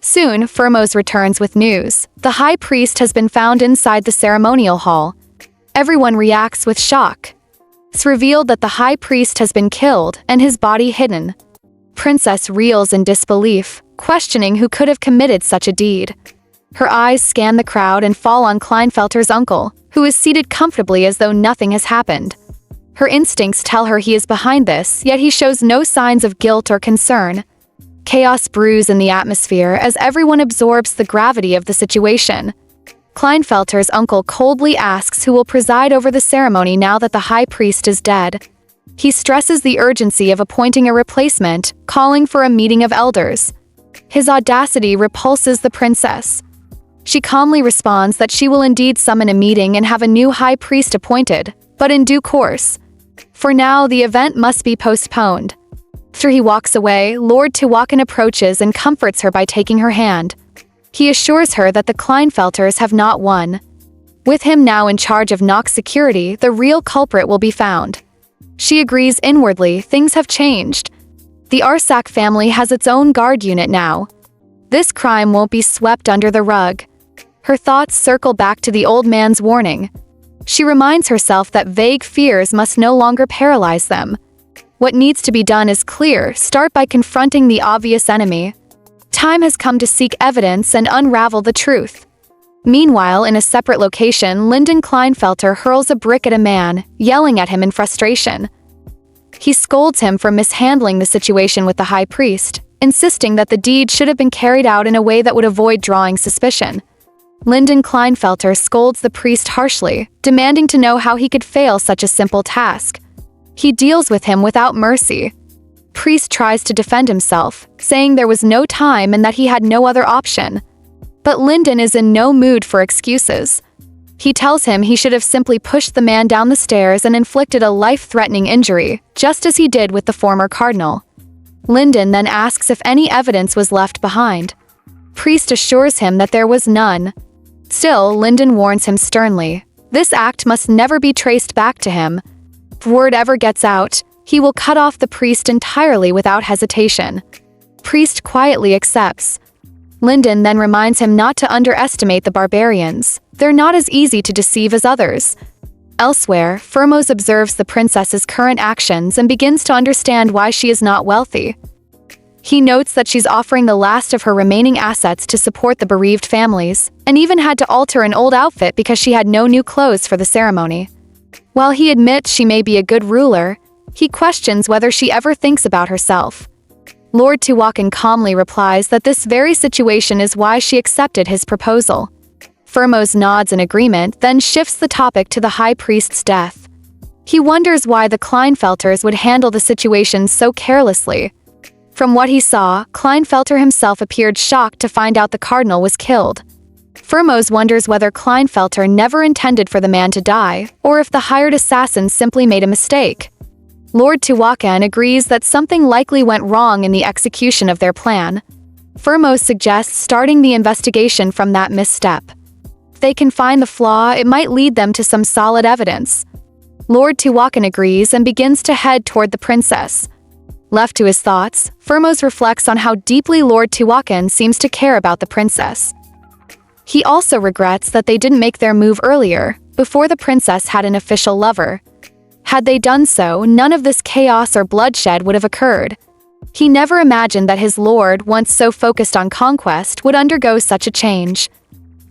Soon, Firmos returns with news. The high priest has been found inside the ceremonial hall. Everyone reacts with shock. It's revealed that the high priest has been killed and his body hidden. Princess reels in disbelief, questioning who could have committed such a deed. Her eyes scan the crowd and fall on Kleinfelter's uncle, who is seated comfortably as though nothing has happened. Her instincts tell her he is behind this, yet he shows no signs of guilt or concern. Chaos brews in the atmosphere as everyone absorbs the gravity of the situation. Kleinfelter's uncle coldly asks who will preside over the ceremony now that the high priest is dead. He stresses the urgency of appointing a replacement, calling for a meeting of elders. His audacity repulses the princess. She calmly responds that she will indeed summon a meeting and have a new high priest appointed, but in due course. For now, the event must be postponed. After he walks away, Lord Tiwakan approaches and comforts her by taking her hand. He assures her that the Kleinfelters have not won. With him now in charge of Nauk security, the real culprit will be found. She agrees inwardly, things have changed. The Arsac family has its own guard unit now. This crime won't be swept under the rug. Her thoughts circle back to the old man's warning. She reminds herself that vague fears must no longer paralyze them. What needs to be done is clear. Start by confronting the obvious enemy. Time has come to seek evidence and unravel the truth. Meanwhile, in a separate location, Lyndon Kleinfelter hurls a brick at a man, yelling at him in frustration. He scolds him for mishandling the situation with the high priest, insisting that the deed should have been carried out in a way that would avoid drawing suspicion. Lyndon Kleinfelter scolds the priest harshly, demanding to know how he could fail such a simple task. He deals with him without mercy. Priest tries to defend himself, saying there was no time and that he had no other option. But Lyndon is in no mood for excuses. He tells him he should have simply pushed the man down the stairs and inflicted a life-threatening injury, just as he did with the former cardinal. Lyndon then asks if any evidence was left behind. Priest assures him that there was none. Still, Lyndon warns him sternly. This act must never be traced back to him. If word ever gets out, he will cut off the priest entirely without hesitation. Priest quietly accepts. Linden then reminds him not to underestimate the barbarians. They're not as easy to deceive as others. Elsewhere, Firmos observes the princess's current actions and begins to understand why she is not wealthy. He notes that she's offering the last of her remaining assets to support the bereaved families, and even had to alter an old outfit because she had no new clothes for the ceremony. While he admits she may be a good ruler, he questions whether she ever thinks about herself. Lord Tiwakan calmly replies that this very situation is why she accepted his proposal. Firmos nods in agreement, then shifts the topic to the High Priest's death. He wonders why the Kleinfelters would handle the situation so carelessly. From what he saw, Kleinfelter himself appeared shocked to find out the cardinal was killed. Firmos wonders whether Kleinfelter never intended for the man to die, or if the hired assassin simply made a mistake. Lord Tiwakan agrees that something likely went wrong in the execution of their plan. Firmos suggests starting the investigation from that misstep. If they can find the flaw, it might lead them to some solid evidence. Lord Tiwakan agrees and begins to head toward the princess. Left to his thoughts, Firmos reflects on how deeply Lord Tiwakan seems to care about the princess. He also regrets that they didn't make their move earlier, before the princess had an official lover. Had they done so, none of this chaos or bloodshed would have occurred. He never imagined that his lord, once so focused on conquest, would undergo such a change.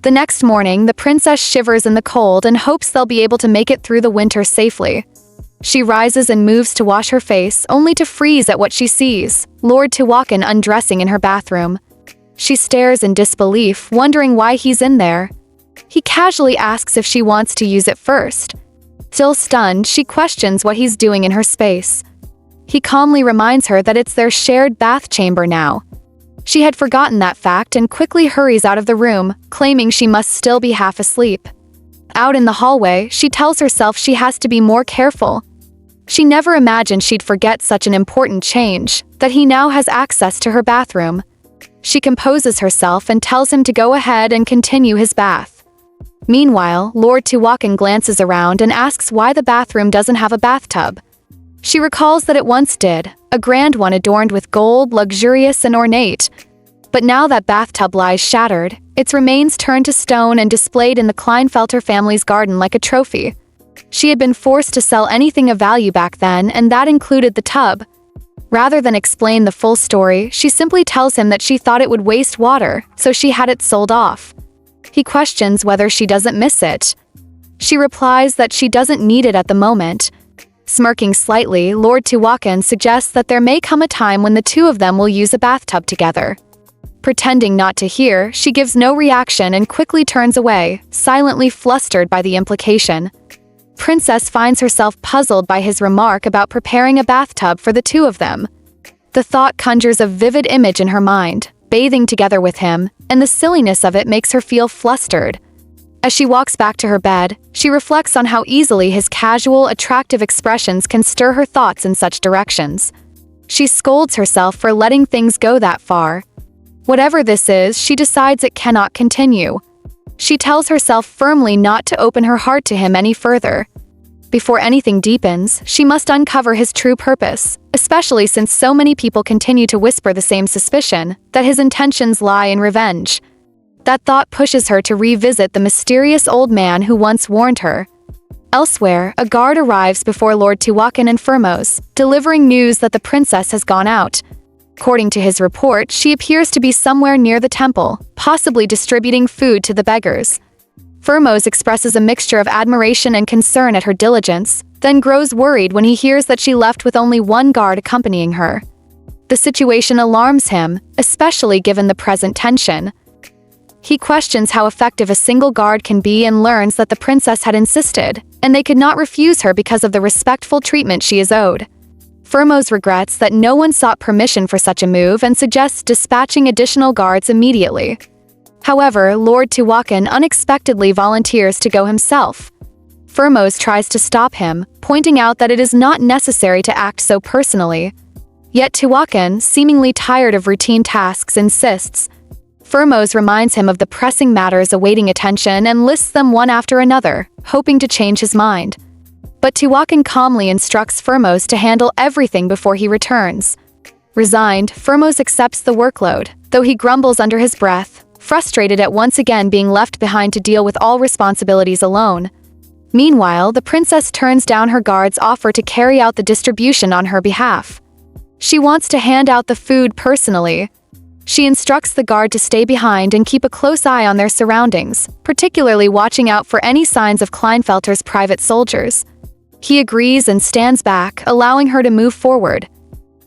The next morning, the princess shivers in the cold and hopes they'll be able to make it through the winter safely. She rises and moves to wash her face, only to freeze at what she sees, Lord Tiwakan undressing in her bathroom. She stares in disbelief, wondering why he's in there. He casually asks if she wants to use it first. Still stunned, she questions what he's doing in her space. He calmly reminds her that it's their shared bath chamber now. She had forgotten that fact and quickly hurries out of the room, claiming she must still be half asleep. Out in the hallway, she tells herself she has to be more careful. She never imagined she'd forget such an important change, that he now has access to her bathroom. She composes herself and tells him to go ahead and continue his bath. Meanwhile, Lord Tiwakan glances around and asks why the bathroom doesn't have a bathtub. She recalls that it once did, a grand one adorned with gold, luxurious and ornate. But now that bathtub lies shattered, its remains turned to stone and displayed in the Kleinfelter family's garden like a trophy. She had been forced to sell anything of value back then, and that included the tub. Rather than explain the full story, she simply tells him that she thought it would waste water, so she had it sold off. He questions whether she doesn't miss it. She replies that she doesn't need it at the moment. Smirking slightly, Lord Tiwakan suggests that there may come a time when the two of them will use a bathtub together. Pretending not to hear, she gives no reaction and quickly turns away, silently flustered by the implication. Princess finds herself puzzled by his remark about preparing a bathtub for the two of them. The thought conjures a vivid image in her mind, bathing together with him, and the silliness of it makes her feel flustered. As she walks back to her bed, she reflects on how easily his casual, attractive expressions can stir her thoughts in such directions. She scolds herself for letting things go that far. Whatever this is, she decides it cannot continue. She tells herself firmly not to open her heart to him any further. Before anything deepens, she must uncover his true purpose, especially since so many people continue to whisper the same suspicion, that his intentions lie in revenge. That thought pushes her to revisit the mysterious old man who once warned her. Elsewhere, a guard arrives before Lord Tiwakan and Firmos, delivering news that the princess has gone out. According to his report, she appears to be somewhere near the temple, possibly distributing food to the beggars. Firmos expresses a mixture of admiration and concern at her diligence, then grows worried when he hears that she left with only one guard accompanying her. The situation alarms him, especially given the present tension. He questions how effective a single guard can be and learns that the princess had insisted, and they could not refuse her because of the respectful treatment she is owed. Firmos regrets that no one sought permission for such a move and suggests dispatching additional guards immediately. However, Lord Tiwakan unexpectedly volunteers to go himself. Firmos tries to stop him, pointing out that it is not necessary to act so personally. Yet Tiwakan, seemingly tired of routine tasks, insists. Firmos reminds him of the pressing matters awaiting attention and lists them one after another, hoping to change his mind. But Tiwakan calmly instructs Firmos to handle everything before he returns. Resigned, Firmos accepts the workload, though he grumbles under his breath, frustrated at once again being left behind to deal with all responsibilities alone. Meanwhile, the princess turns down her guard's offer to carry out the distribution on her behalf. She wants to hand out the food personally. She instructs the guard to stay behind and keep a close eye on their surroundings, particularly watching out for any signs of Kleinfelter's private soldiers. He agrees and stands back, allowing her to move forward.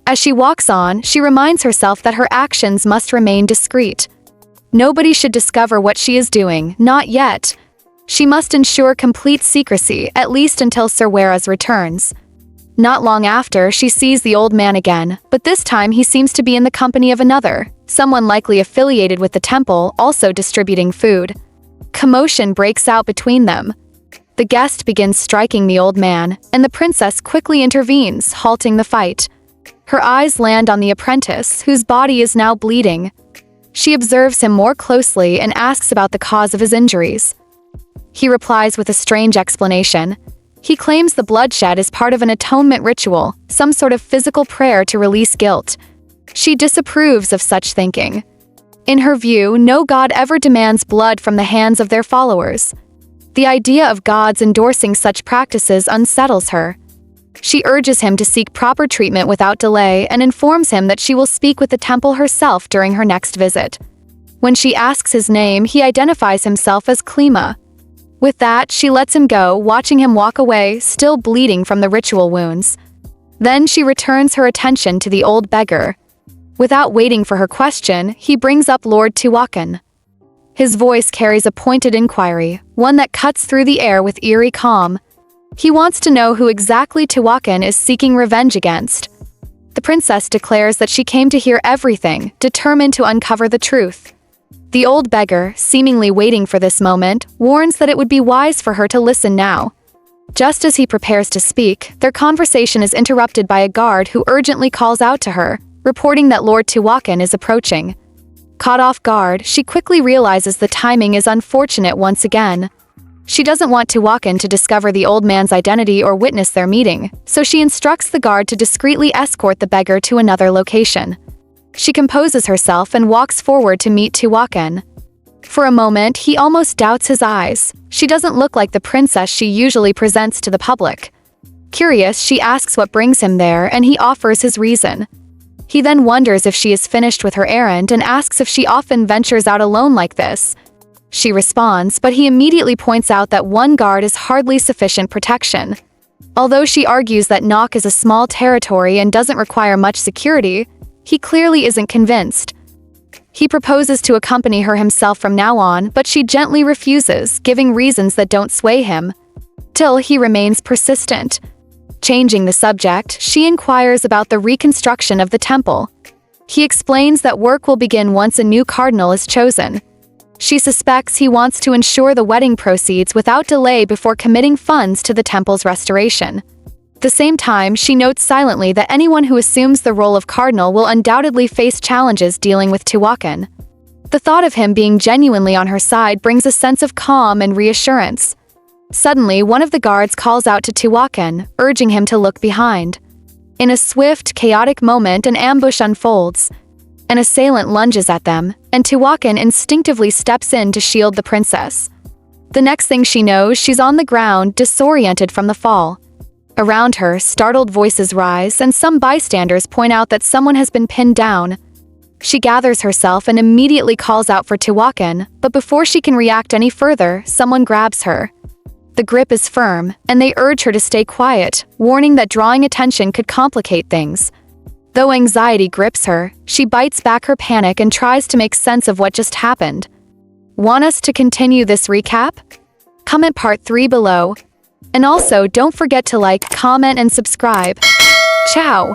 As she walks on, she reminds herself that her actions must remain discreet. Nobody should discover what she is doing, not yet. She must ensure complete secrecy, at least until Siras returns. Not long after, she sees the old man again, but this time he seems to be in the company of another, someone likely affiliated with the temple, also distributing food. Commotion breaks out between them. The guest begins striking the old man, and the princess quickly intervenes, halting the fight. Her eyes land on the apprentice, whose body is now bleeding. She observes him more closely and asks about the cause of his injuries. He replies with a strange explanation. He claims the bloodshed is part of an atonement ritual, some sort of physical prayer to release guilt. She disapproves of such thinking. In her view, no god ever demands blood from the hands of their followers. The idea of gods endorsing such practices unsettles her. She urges him to seek proper treatment without delay and informs him that she will speak with the temple herself during her next visit. When she asks his name, he identifies himself as Klima. With that, she lets him go, watching him walk away, still bleeding from the ritual wounds. Then she returns her attention to the old beggar. Without waiting for her question, he brings up Lord Tiwakan. His voice carries a pointed inquiry, one that cuts through the air with eerie calm. He wants to know who exactly Tiwakan is seeking revenge against. The princess declares that she came to hear everything, determined to uncover the truth. The old beggar, seemingly waiting for this moment, warns that it would be wise for her to listen now. Just as he prepares to speak, their conversation is interrupted by a guard who urgently calls out to her, reporting that Lord Tiwakan is approaching. Caught off guard, she quickly realizes the timing is unfortunate once again. She doesn't want Tiwakan to discover the old man's identity or witness their meeting, so she instructs the guard to discreetly escort the beggar to another location. She composes herself and walks forward to meet Tiwakan. For a moment, he almost doubts his eyes. She doesn't look like the princess she usually presents to the public. Curious, she asks what brings him there, and he offers his reason. He then wonders if she is finished with her errand and asks if she often ventures out alone like this. She responds, but he immediately points out that one guard is hardly sufficient protection. Although she argues that Nauk is a small territory and doesn't require much security, he clearly isn't convinced. He proposes to accompany her himself from now on, but she gently refuses, giving reasons that don't sway him. Till he remains persistent. Changing the subject, she inquires about the reconstruction of the temple. He explains that work will begin once a new cardinal is chosen. She suspects he wants to ensure the wedding proceeds without delay before committing funds to the temple's restoration. At the same time, she notes silently that anyone who assumes the role of cardinal will undoubtedly face challenges dealing with Tiwakan. The thought of him being genuinely on her side brings a sense of calm and reassurance. Suddenly, one of the guards calls out to Tiwakan, urging him to look behind. In a swift, chaotic moment, an ambush unfolds. An assailant lunges at them, and Tiwakan instinctively steps in to shield the princess. The next thing she knows, she's on the ground, disoriented from the fall. Around her, startled voices rise, and some bystanders point out that someone has been pinned down. She gathers herself and immediately calls out for Tiwakan, but before she can react any further, someone grabs her. The grip is firm, and they urge her to stay quiet, warning that drawing attention could complicate things. Though anxiety grips her, she bites back her panic and tries to make sense of what just happened. Want us to continue this recap? Comment part 3 below. And also, don't forget to like, comment, and subscribe. Ciao!